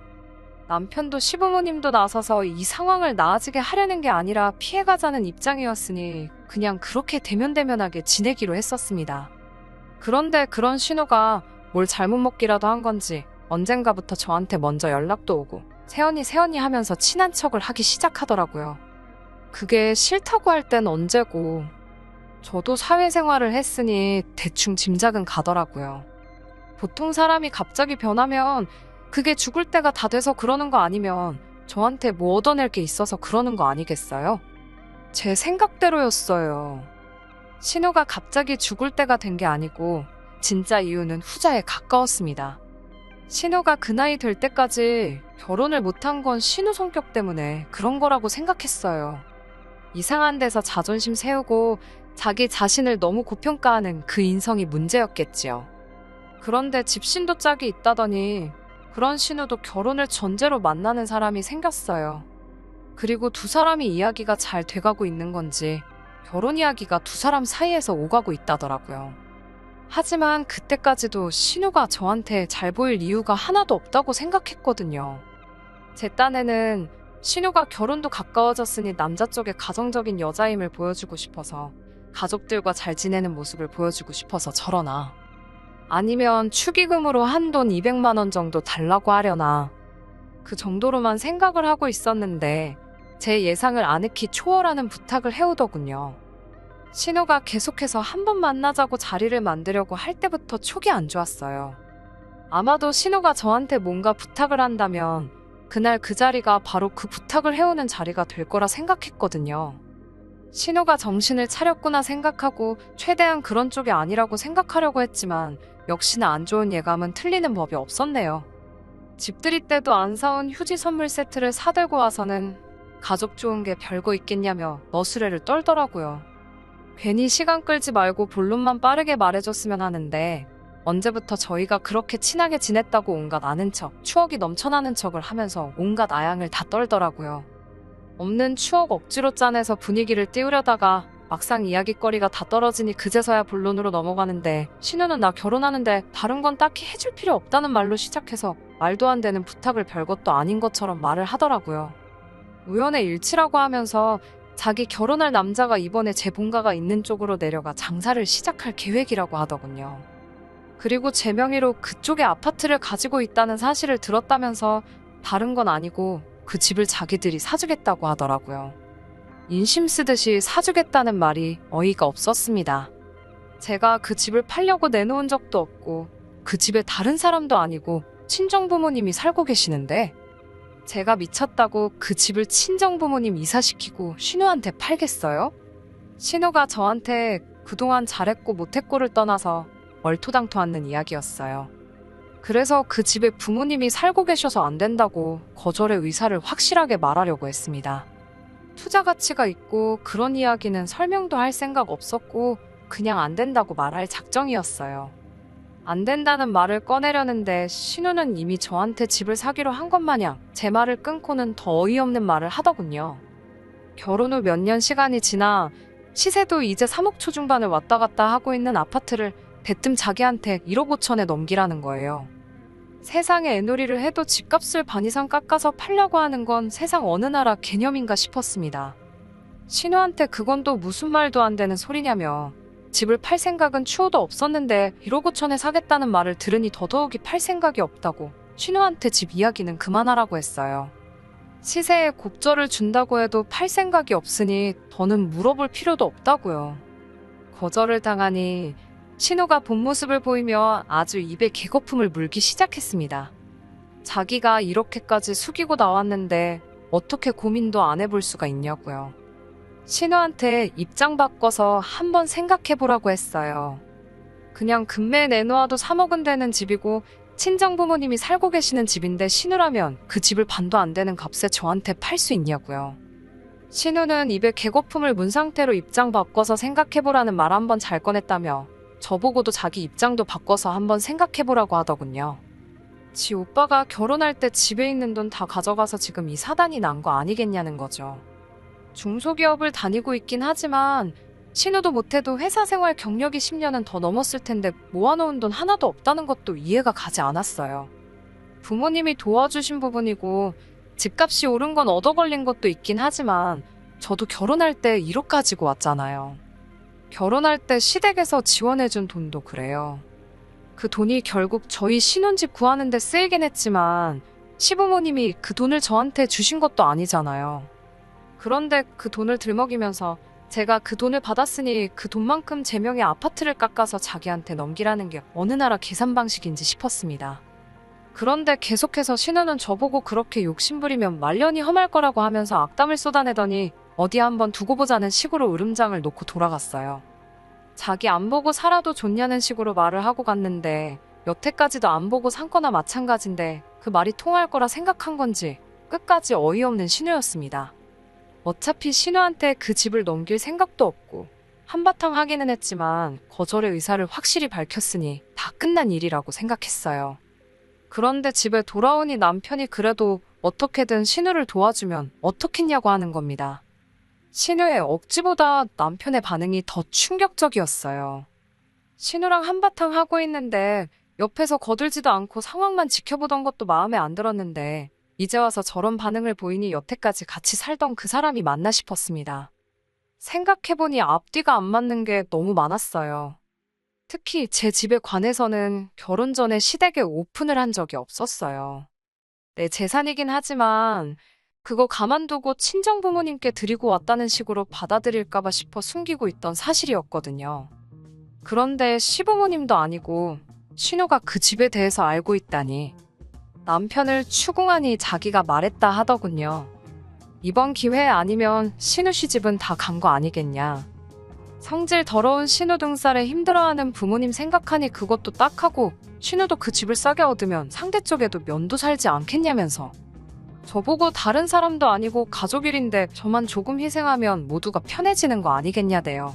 남편도 시부모님도 나서서 이 상황을 나아지게 하려는 게 아니라 피해가자는 입장이었으니 그냥 그렇게 대면대면하게 지내기로 했었습니다. 그런데 그런 신우가 뭘 잘못 먹기라도 한 건지 언젠가부터 저한테 먼저 연락도 오고 새언니 하면서 친한 척을 하기 시작하더라고요. 그게 싫다고 할 땐 언제고 저도 사회생활을 했으니 대충 짐작은 가더라고요. 보통 사람이 갑자기 변하면 그게 죽을 때가 다 돼서 그러는 거 아니면 저한테 뭐 얻어낼 게 있어서 그러는 거 아니겠어요? 제 생각대로였어요. 신우가 갑자기 죽을 때가 된 게 아니고 진짜 이유는 후자에 가까웠습니다. 신우가 그 나이 될 때까지 결혼을 못한 건 신우 성격 때문에 그런 거라고 생각했어요. 이상한 데서 자존심 세우고 자기 자신을 너무 고평가하는 그 인성이 문제였겠지요. 그런데 집신도 짝이 있다더니 그런 신우도 결혼을 전제로 만나는 사람이 생겼어요. 그리고 두 사람이 이야기가 잘 돼가고 있는 건지 결혼 이야기가 두 사람 사이에서 오가고 있다더라고요. 하지만 그때까지도 신우가 저한테 잘 보일 이유가 하나도 없다고 생각했거든요. 제 딴에는 신우가 결혼도 가까워졌으니 남자 쪽에 가정적인 여자임을 보여주고 싶어서 가족들과 잘 지내는 모습을 보여주고 싶어서 저러나 아니면 축의금으로 한돈 200만 원 정도 달라고 하려나 그 정도로만 생각을 하고 있었는데 제 예상을 아늑히 초월하는 부탁을 해오더군요. 신우가 계속해서 한 번 만나자고 자리를 만들려고 할 때부터 촉이 안 좋았어요. 아마도 신우가 저한테 뭔가 부탁을 한다면 그날 그 자리가 바로 그 부탁을 해오는 자리가 될 거라 생각했거든요. 신우가 정신을 차렸구나 생각하고 최대한 그런 쪽이 아니라고 생각하려고 했지만 역시나 안 좋은 예감은 틀리는 법이 없었네요. 집들이 때도 안 사온 휴지 선물 세트를 사들고 와서는 가족 좋은 게 별거 있겠냐며 너스레를 떨더라고요. 괜히 시간 끌지 말고 본론만 빠르게 말해줬으면 하는데 언제부터 저희가 그렇게 친하게 지냈다고 온갖 아는 척, 추억이 넘쳐나는 척을 하면서 온갖 아양을 다 떨더라고요. 없는 추억 억지로 짜내서 분위기를 띄우려다가 막상 이야깃거리가 다 떨어지니 그제서야 본론으로 넘어가는데, 신우는 나 결혼하는데 다른 건 딱히 해줄 필요 없다는 말로 시작해서 말도 안 되는 부탁을 별것도 아닌 것처럼 말을 하더라고요. 우연의 일치라고 하면서 자기 결혼할 남자가 이번에 제 본가가 있는 쪽으로 내려가 장사를 시작할 계획이라고 하더군요. 그리고 제 명의로 그쪽에 아파트를 가지고 있다는 사실을 들었다면서 다른 건 아니고 그 집을 자기들이 사주겠다고 하더라고요. 인심 쓰듯이 사주겠다는 말이 어이가 없었습니다. 제가 그 집을 팔려고 내놓은 적도 없고 그 집에 다른 사람도 아니고 친정부모님이 살고 계시는데, 제가 미쳤다고 그 집을 친정부모님 이사시키고 신우한테 팔겠어요? 신우가 저한테 그동안 잘했고 못했고를 떠나서 얼토당토 않는 이야기였어요. 그래서 그 집에 부모님이 살고 계셔서 안 된다고 거절의 의사를 확실하게 말하려고 했습니다. 투자 가치가 있고 그런 이야기는 설명도 할 생각 없었고 그냥 안 된다고 말할 작정이었어요. 안 된다는 말을 꺼내려는데 신우는 이미 저한테 집을 사기로 한 것 마냥 제 말을 끊고는 더 어이없는 말을 하더군요. 결혼 후 몇 년 시간이 지나 시세도 이제 3억 초중반을 왔다 갔다 하고 있는 아파트를 대뜸 자기한테 1억 5천에 넘기라는 거예요. 세상에 애놀이를 해도 집값을 반 이상 깎아서 팔려고 하는 건 세상 어느 나라 개념인가 싶었습니다. 신우한테 그건 또 무슨 말도 안 되는 소리냐며 집을 팔 생각은 추호도 없었는데 1억 5천에 사겠다는 말을 들으니 더더욱이 팔 생각이 없다고 신우한테 집 이야기는 그만하라고 했어요. 시세에 곡절을 준다고 해도 팔 생각이 없으니 더는 물어볼 필요도 없다고요. 거절을 당하니 신우가 본 모습을 보이며 아주 입에 개거품을 물기 시작했습니다. 자기가 이렇게까지 숙이고 나왔는데 어떻게 고민도 안 해볼 수가 있냐고요. 신우한테 입장 바꿔서 한번 생각해보라고 했어요. 그냥 금매에 내놓아도 3억은 되는 집이고 친정부모님이 살고 계시는 집인데 신우라면 그 집을 반도 안 되는 값에 저한테 팔 수 있냐고요. 신우는 입에 개거품을 문 상태로 입장 바꿔서 생각해보라는 말 한번 잘 꺼냈다며 저보고도 자기 입장도 바꿔서 한번 생각해보라고 하더군요. 지 오빠가 결혼할 때 집에 있는 돈 다 가져가서 지금 이 사단이 난 거 아니겠냐는 거죠. 중소기업을 다니고 있긴 하지만 신우도 못해도 회사 생활 경력이 10년은 더 넘었을 텐데 모아놓은 돈 하나도 없다는 것도 이해가 가지 않았어요. 부모님이 도와주신 부분이고 집값이 오른 건 얻어 걸린 것도 있긴 하지만 저도 결혼할 때 1억 가지고 왔잖아요. 결혼할 때 시댁에서 지원해준 돈도 그래요. 그 돈이 결국 저희 신혼집 구하는 데 쓰이긴 했지만 시부모님이 그 돈을 저한테 주신 것도 아니잖아요. 그런데 그 돈을 들먹이면서 제가 그 돈을 받았으니 그 돈만큼 제 명의 아파트를 깎아서 자기한테 넘기라는 게 어느 나라 계산 방식인지 싶었습니다. 그런데 계속해서 신우는 저보고 그렇게 욕심부리면 말년이 험할 거라고 하면서 악담을 쏟아내더니 어디 한번 두고 보자는 식으로 으름장을 놓고 돌아갔어요. 자기 안 보고 살아도 좋냐는 식으로 말을 하고 갔는데 여태까지도 안 보고 산 거나 마찬가지인데 그 말이 통할 거라 생각한 건지 끝까지 어이없는 신우였습니다. 어차피 신우한테 그 집을 넘길 생각도 없고 한바탕 하기는 했지만 거절의 의사를 확실히 밝혔으니 다 끝난 일이라고 생각했어요. 그런데 집에 돌아오니 남편이 그래도 어떻게든 신우를 도와주면 어떻겠냐고 하는 겁니다. 신우의 억지보다 남편의 반응이 더 충격적이었어요. 신우랑 한바탕 하고 있는데 옆에서 거들지도 않고 상황만 지켜보던 것도 마음에 안 들었는데 이제 와서 저런 반응을 보이니 여태까지 같이 살던 그 사람이 맞나 싶었습니다. 생각해보니 앞뒤가 안 맞는 게 너무 많았어요. 특히 제 집에 관해서는 결혼 전에 시댁에 오픈을 한 적이 없었어요. 내 재산이긴 하지만 그거 가만두고 친정부모님께 드리고 왔다는 식으로 받아들일까봐 싶어 숨기고 있던 사실이었거든요. 그런데 시부모님도 아니고 신우가 그 집에 대해서 알고 있다니 남편을 추궁하니 자기가 말했다 하더군요. 이번 기회 아니면 신우 시집은 다 간 거 아니겠냐. 성질 더러운 신우 등살에 힘들어하는 부모님 생각하니 그것도 딱하고 신우도 그 집을 싸게 얻으면 상대 쪽에도 면도 살지 않겠냐면서 저보고 다른 사람도 아니고 가족 일인데 저만 조금 희생하면 모두가 편해지는 거 아니겠냐대요.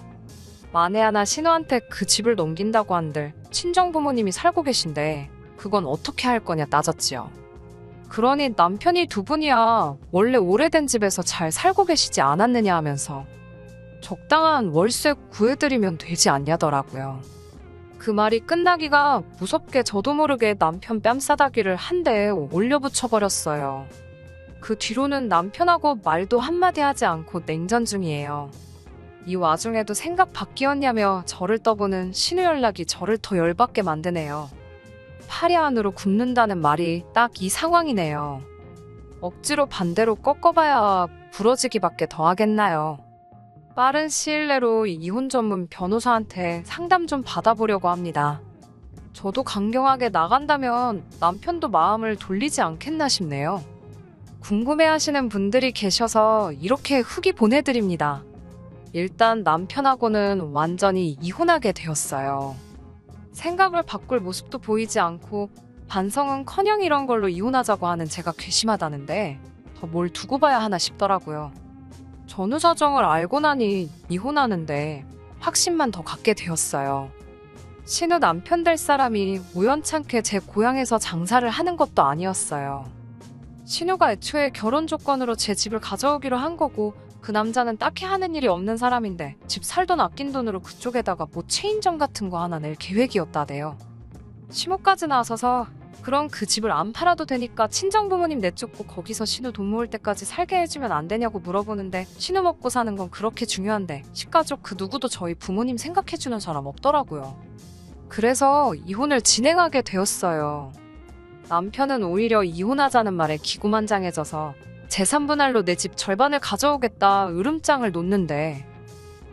만에 하나 신우한테 그 집을 넘긴다고 한들 친정 부모님이 살고 계신데 그건 어떻게 할 거냐 따졌지요. 그러니 남편이 두 분이야 원래 오래된 집에서 잘 살고 계시지 않았느냐 하면서 적당한 월세 구해드리면 되지 않냐더라고요. 그 말이 끝나기가 무섭게 저도 모르게 남편 뺨싸다기를 한 대에 올려붙여버렸어요. 그 뒤로는 남편하고 말도 한마디 하지 않고 냉전 중이에요. 이 와중에도 생각 바뀌었냐며 저를 떠보는 신우 연락이 저를 더 열받게 만드네요. 파리 안으로 굽는다는 말이 딱 이 상황이네요. 억지로 반대로 꺾어봐야 부러지기밖에 더 하겠나요. 빠른 시일 내로 이혼 전문 변호사한테 상담 좀 받아보려고 합니다. 저도 강경하게 나간다면 남편도 마음을 돌리지 않겠나 싶네요. 궁금해하시는 분들이 계셔서 이렇게 후기 보내드립니다. 일단 남편하고는 완전히 이혼하게 되었어요. 생각을 바꿀 모습도 보이지 않고 반성은커녕 이런 걸로 이혼하자고 하는 제가 괘씸하다는데 더 뭘 두고 봐야 하나 싶더라고요. 전후 사정을 알고 나니 이혼하는데 확신만 더 갖게 되었어요. 신우 남편 될 사람이 우연찮게 제 고향에서 장사를 하는 것도 아니었어요. 신우가 애초에 결혼 조건으로 제 집을 가져오기로 한 거고 그 남자는 딱히 하는 일이 없는 사람인데 집 살던 아낀 돈으로 그쪽에다가 뭐 체인점 같은 거 하나 낼 계획이었다네요. 시모까지 나서서 그럼 그 집을 안 팔아도 되니까 친정부모님 내쫓고 거기서 신우 돈 모을 때까지 살게 해주면 안 되냐고 물어보는데 신우 먹고 사는 건 그렇게 중요한데 식가족 그 누구도 저희 부모님 생각해주는 사람 없더라고요. 그래서 이혼을 진행하게 되었어요. 남편은 오히려 이혼하자는 말에 기고만장해져서 재산 분할로 내 집 절반을 가져오겠다 으름장을 놓는데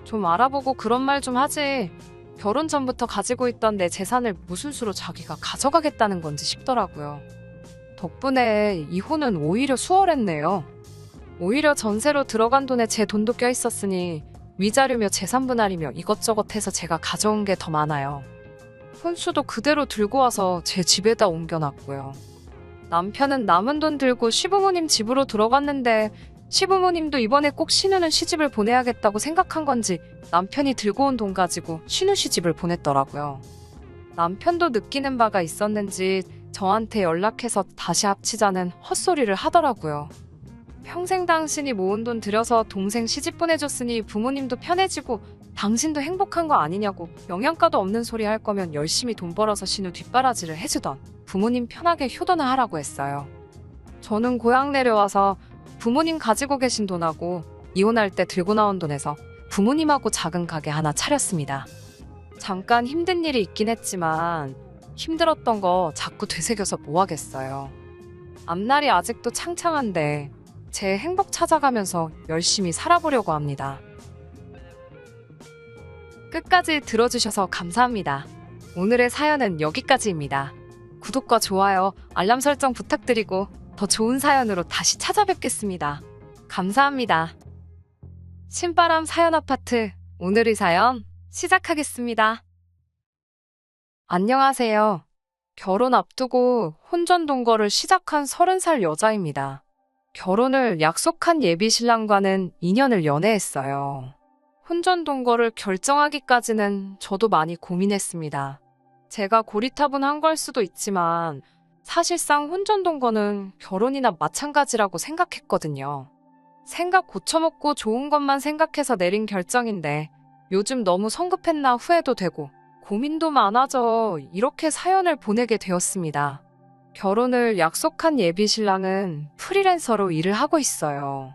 좀 알아보고 그런 말 좀 하지. 결혼 전부터 가지고 있던 내 재산을 무슨 수로 자기가 가져가겠다는 건지 싶더라고요. 덕분에 이혼은 오히려 수월했네요. 오히려 전세로 들어간 돈에 제 돈도 껴있었으니 위자료며 재산 분할이며 이것저것 해서 제가 가져온 게 더 많아요. 혼수도 그대로 들고 와서 제 집에다 옮겨놨고요. 남편은 남은 돈 들고 시부모님 집으로 들어갔는데 시부모님도 이번에 꼭 신우는 시집을 보내야겠다고 생각한 건지 남편이 들고 온 돈 가지고 신우 시집을 보냈더라고요. 남편도 느끼는 바가 있었는지 저한테 연락해서 다시 합치자는 헛소리를 하더라고요. 평생 당신이 모은 돈 들여서 동생 시집 보내줬으니 부모님도 편해지고 당신도 행복한 거 아니냐고 영양가도 없는 소리 할 거면 열심히 돈 벌어서 신우 뒷바라지를 해주던 부모님 편하게 효도나 하라고 했어요. 저는 고향 내려와서 부모님 가지고 계신 돈하고 이혼할 때 들고 나온 돈에서 부모님하고 작은 가게 하나 차렸습니다. 잠깐 힘든 일이 있긴 했지만 힘들었던 거 자꾸 되새겨서 뭐 하겠어요. 앞날이 아직도 창창한데 제 행복 찾아가면서 열심히 살아보려고 합니다. 끝까지 들어주셔서 감사합니다. 오늘의 사연은 여기까지입니다. 구독과 좋아요, 알람 설정 부탁드리고 더 좋은 사연으로 다시 찾아뵙겠습니다. 감사합니다. 신바람 사연 아파트 오늘의 사연 시작하겠습니다. 안녕하세요. 결혼 앞두고 혼전 동거를 시작한 30살 여자입니다. 결혼을 약속한 예비 신랑과는 2년을 연애했어요. 혼전 동거를 결정하기까지는 저도 많이 고민했습니다. 제가 고리타분한 걸 수도 있지만 사실상 혼전 동거는 결혼이나 마찬가지라고 생각했거든요. 생각 고쳐먹고 좋은 것만 생각해서 내린 결정인데 요즘 너무 성급했나 후회도 되고 고민도 많아져 이렇게 사연을 보내게 되었습니다. 결혼을 약속한 예비 신랑은 프리랜서로 일을 하고 있어요.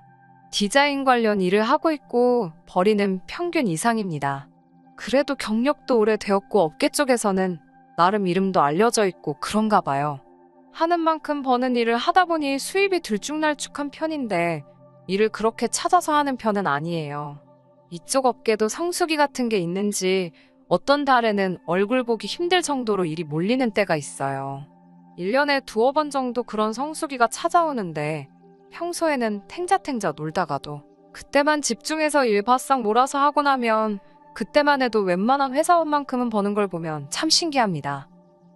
디자인 관련 일을 하고 있고 벌이는 평균 이상입니다. 그래도 경력도 오래되었고 업계 쪽에서는 나름 이름도 알려져 있고 그런가 봐요. 하는 만큼 버는 일을 하다 보니 수입이 들쭉날쭉한 편인데 일을 그렇게 찾아서 하는 편은 아니에요. 이쪽 업계도 성수기 같은 게 있는지 어떤 달에는 얼굴 보기 힘들 정도로 일이 몰리는 때가 있어요. 1년에 두어 번 정도 그런 성수기가 찾아오는데 평소에는 탱자탱자 놀다가도 그때만 집중해서 일 바싹 몰아서 하고 나면 그때만 해도 웬만한 회사원만큼은 버는 걸 보면 참 신기합니다.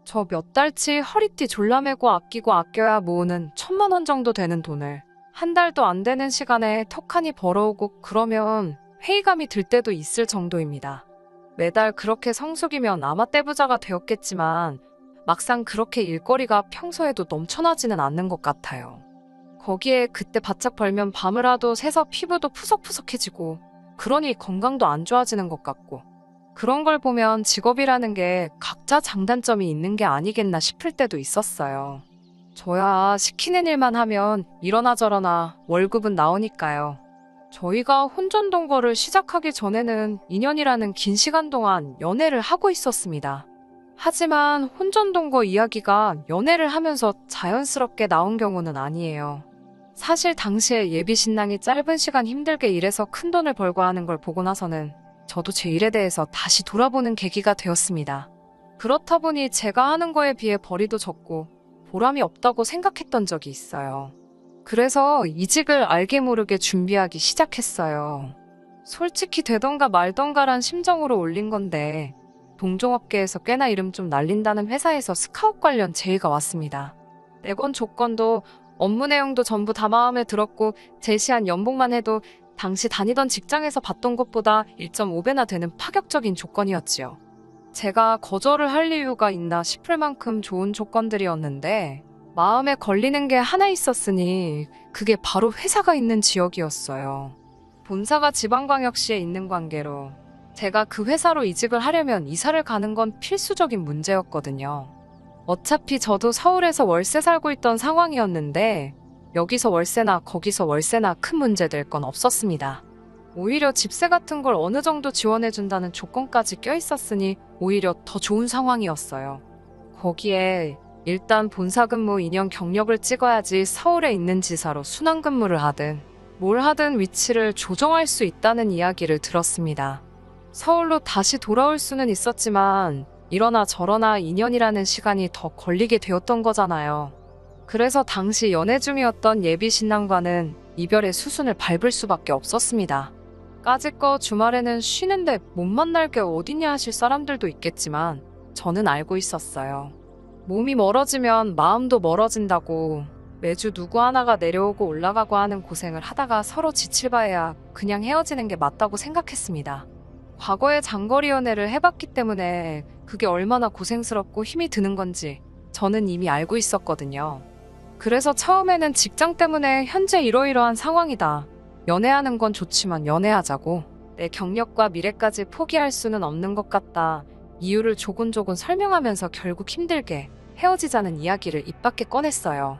저 몇 달치 허리띠 졸라매고 아끼고 아껴야 모으는 1,000만 원 정도 되는 돈을 한 달도 안 되는 시간에 턱하니 벌어오고 그러면 회의감이 들 때도 있을 정도입니다. 매달 그렇게 성수기면 아마 떼부자가 되었겠지만 막상 그렇게 일거리가 평소에도 넘쳐나지는 않는 것 같아요. 거기에 그때 바짝 벌면 밤을라도 새서 피부도 푸석푸석해지고 그러니 건강도 안 좋아지는 것 같고 그런 걸 보면 직업이라는 게 각자 장단점이 있는 게 아니겠나 싶을 때도 있었어요. 저야 시키는 일만 하면 이러나 저러나 월급은 나오니까요. 저희가 혼전동거를 시작하기 전에는 2년이라는 긴 시간 동안 연애를 하고 있었습니다. 하지만 혼전동거 이야기가 연애를 하면서 자연스럽게 나온 경우는 아니에요. 사실 당시에 예비 신랑이 짧은 시간 힘들게 일해서 큰돈을 벌고 하는 걸 보고 나서는 저도 제 일에 대해서 다시 돌아보는 계기가 되었습니다. 그렇다 보니 제가 하는 거에 비해 벌이도 적고 보람이 없다고 생각했던 적이 있어요. 그래서 이직을 알게 모르게 준비하기 시작했어요. 솔직히 되던가 말던가란 심정으로 올린 건데 동종업계에서 꽤나 이름 좀 날린다는 회사에서 스카웃 관련 제의가 왔습니다. 내건 조건도 업무 내용도 전부 다 마음에 들었고 제시한 연봉만 해도 당시 다니던 직장에서 받던 것보다 1.5배나 되는 파격적인 조건이었지요. 제가 거절을 할 이유가 있나 싶을 만큼 좋은 조건들이었는데 마음에 걸리는 게 하나 있었으니 그게 바로 회사가 있는 지역이었어요. 본사가 지방광역시에 있는 관계로 제가 그 회사로 이직을 하려면 이사를 가는 건 필수적인 문제였거든요. 어차피 저도 서울에서 월세 살고 있던 상황이었는데 여기서 월세나 거기서 월세나 큰 문제 될 건 없었습니다. 오히려 집세 같은 걸 어느 정도 지원해준다는 조건까지 껴있었으니 오히려 더 좋은 상황이었어요. 거기에 일단 본사 근무 2년 경력을 찍어야지 서울에 있는 지사로 순환 근무를 하든 뭘 하든 위치를 조정할 수 있다는 이야기를 들었습니다. 서울로 다시 돌아올 수는 있었지만 이러나 저러나 2년이라는 시간이 더 걸리게 되었던 거잖아요. 그래서 당시 연애 중이었던 예비 신랑과는 이별의 수순을 밟을 수밖에 없었습니다. 까짓거 주말에는 쉬는데 못 만날 게 어디냐 하실 사람들도 있겠지만 저는 알고 있었어요. 몸이 멀어지면 마음도 멀어진다고 매주 누구 하나가 내려오고 올라가고 하는 고생을 하다가 서로 지칠 바에야 그냥 헤어지는 게 맞다고 생각했습니다. 과거에 장거리 연애를 해봤기 때문에 그게 얼마나 고생스럽고 힘이 드는 건지 저는 이미 알고 있었거든요. 그래서 처음에는 직장 때문에 현재 이러이러한 상황이다. 연애하는 건 좋지만 연애하자고. 내 경력과 미래까지 포기할 수는 없는 것 같다. 이유를 조곤조곤 설명하면서 결국 힘들게 헤어지자는 이야기를 입 밖에 꺼냈어요.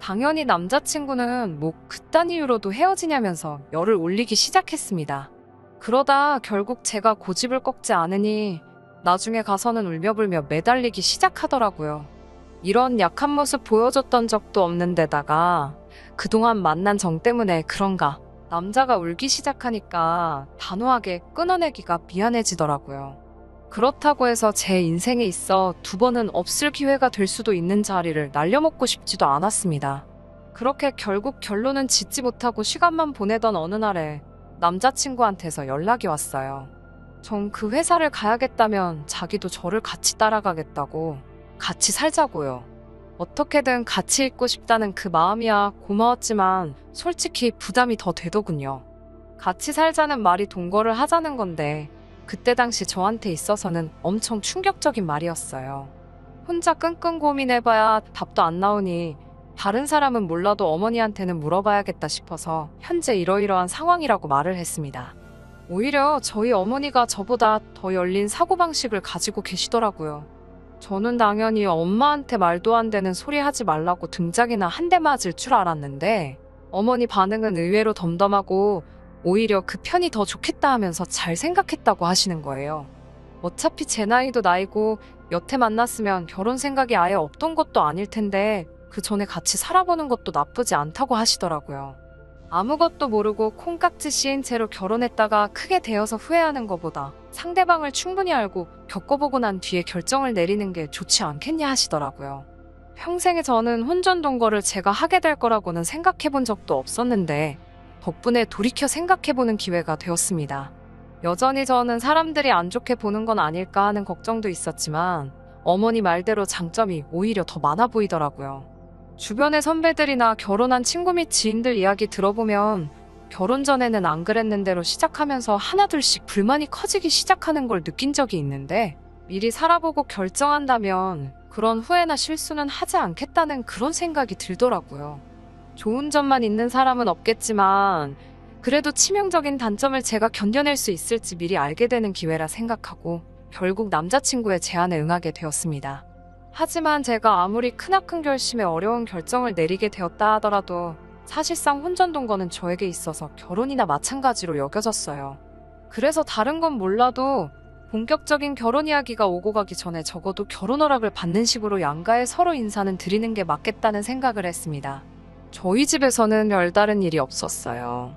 당연히 남자친구는 뭐 그딴 이유로도 헤어지냐면서 열을 올리기 시작했습니다. 그러다 결국 제가 고집을 꺾지 않으니 나중에 가서는 울며불며 매달리기 시작하더라고요. 이런 약한 모습 보여줬던 적도 없는 데다가 그동안 만난 정 때문에 그런가 남자가 울기 시작하니까 단호하게 끊어내기가 미안해지더라고요. 그렇다고 해서 제 인생에 있어 두 번은 없을 기회가 될 수도 있는 자리를 날려먹고 싶지도 않았습니다. 그렇게 결국 결론은 짓지 못하고 시간만 보내던 어느 날에 남자친구한테서 연락이 왔어요. 전 그 회사를 가야겠다면 자기도 저를 같이 따라가겠다고, 같이 살자고요. 어떻게든 같이 있고 싶다는 그 마음이야 고마웠지만 솔직히 부담이 더 되더군요. 같이 살자는 말이 동거를 하자는 건데 그때 당시 저한테 있어서는 엄청 충격적인 말이었어요. 혼자 끙끙 고민해봐야 답도 안 나오니 다른 사람은 몰라도 어머니한테는 물어봐야겠다 싶어서 현재 이러이러한 상황이라고 말을 했습니다. 오히려 저희 어머니가 저보다 더 열린 사고방식을 가지고 계시더라고요. 저는 당연히 엄마한테 말도 안 되는 소리 하지 말라고 등짝이나 한 대 맞을 줄 알았는데 어머니 반응은 의외로 덤덤하고 오히려 그 편이 더 좋겠다 하면서 잘 생각했다고 하시는 거예요. 어차피 제 나이도 나이고 여태 만났으면 결혼 생각이 아예 없던 것도 아닐 텐데 그 전에 같이 살아보는 것도 나쁘지 않다고 하시더라고요. 아무것도 모르고 콩깍지 씌인 채로 결혼했다가 크게 되어서 후회하는 것보다 상대방을 충분히 알고 겪어보고 난 뒤에 결정을 내리는 게 좋지 않겠냐 하시더라고요. 평생에 저는 혼전동거를 제가 하게 될 거라고는 생각해본 적도 없었는데 덕분에 돌이켜 생각해보는 기회가 되었습니다. 여전히 저는 사람들이 안 좋게 보는 건 아닐까 하는 걱정도 있었지만 어머니 말대로 장점이 오히려 더 많아 보이더라고요. 주변의 선배들이나 결혼한 친구 및 지인들 이야기 들어보면 결혼 전에는 안 그랬는데로 시작하면서 하나둘씩 불만이 커지기 시작하는 걸 느낀 적이 있는데 미리 살아보고 결정한다면 그런 후회나 실수는 하지 않겠다는 그런 생각이 들더라고요. 좋은 점만 있는 사람은 없겠지만 그래도 치명적인 단점을 제가 견뎌낼 수 있을지 미리 알게 되는 기회라 생각하고 결국 남자친구의 제안에 응하게 되었습니다. 하지만 제가 아무리 크나큰 결심에 어려운 결정을 내리게 되었다 하더라도 사실상 혼전동거는 저에게 있어서 결혼이나 마찬가지로 여겨졌어요. 그래서 다른 건 몰라도 본격적인 결혼 이야기가 오고 가기 전에 적어도 결혼 허락을 받는 식으로 양가에 서로 인사는 드리는 게 맞겠다는 생각을 했습니다. 저희 집에서는 별다른 일이 없었어요.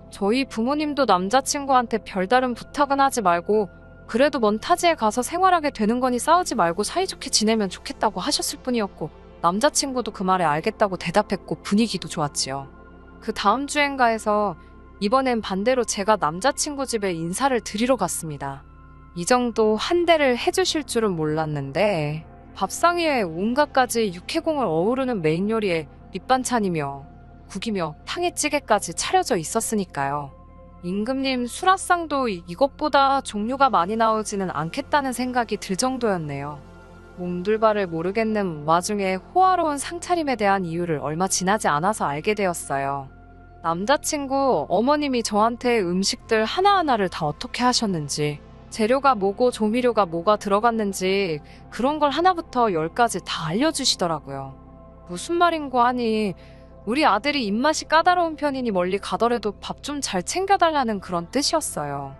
저희 부모님도 남자친구한테 별다른 부탁은 하지 말고 그래도 먼 타지에 가서 생활하게 되는 거니 싸우지 말고 사이좋게 지내면 좋겠다고 하셨을 뿐이었고 남자친구도 그 말에 알겠다고 대답했고 분위기도 좋았지요. 그 다음 주엔가에서 이번엔 반대로 제가 남자친구 집에 인사를 드리러 갔습니다. 이 정도 한대를 해주실 줄은 몰랐는데 밥상 위에 온갖 가지 육해공을 어우르는 메인 요리에 밑반찬이며 국이며 탕에 찌개까지 차려져 있었으니까요. 임금님 수라상도 이것보다 종류가 많이 나오지는 않겠다는 생각이 들 정도였네요. 몸둘바를 모르겠는 와중에 호화로운 상차림에 대한 이유를 얼마 지나지 않아서 알게 되었어요. 남자친구 어머님이 저한테 음식들 하나하나를 다 어떻게 하셨는지, 재료가 뭐고 조미료가 뭐가 들어갔는지 그런 걸 하나부터 열까지 다 알려주시더라고요. 무슨 말인고 하니 우리 아들이 입맛이 까다로운 편이니 멀리 가더라도 밥 좀 잘 챙겨달라는 그런 뜻이었어요.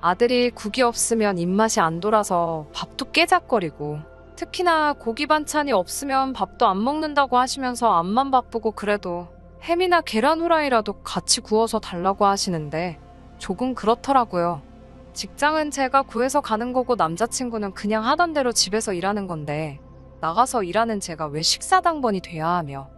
아들이 국이 없으면 입맛이 안 돌아서 밥도 깨작거리고 특히나 고기 반찬이 없으면 밥도 안 먹는다고 하시면서 앞만 바쁘고 그래도 햄이나 계란 후라이라도 같이 구워서 달라고 하시는데 조금 그렇더라고요. 직장은 제가 구해서 가는 거고 남자친구는 그냥 하던 대로 집에서 일하는 건데 나가서 일하는 제가 왜 식사당번이 돼야 하며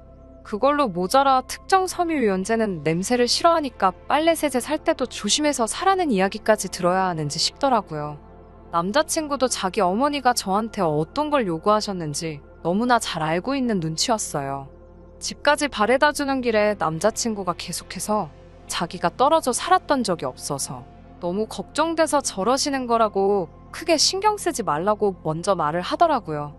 그걸로 모자라 특정 섬유유연제는 냄새를 싫어하니까 빨래 세제 살 때도 조심해서 사라는 이야기까지 들어야 하는지 싶더라고요. 남자친구도 자기 어머니가 저한테 어떤 걸 요구하셨는지 너무나 잘 알고 있는 눈치였어요. 집까지 바래다 주는 길에 남자친구가 계속해서 자기가 떨어져 살았던 적이 없어서 너무 걱정돼서 저러시는 거라고 크게 신경 쓰지 말라고 먼저 말을 하더라고요.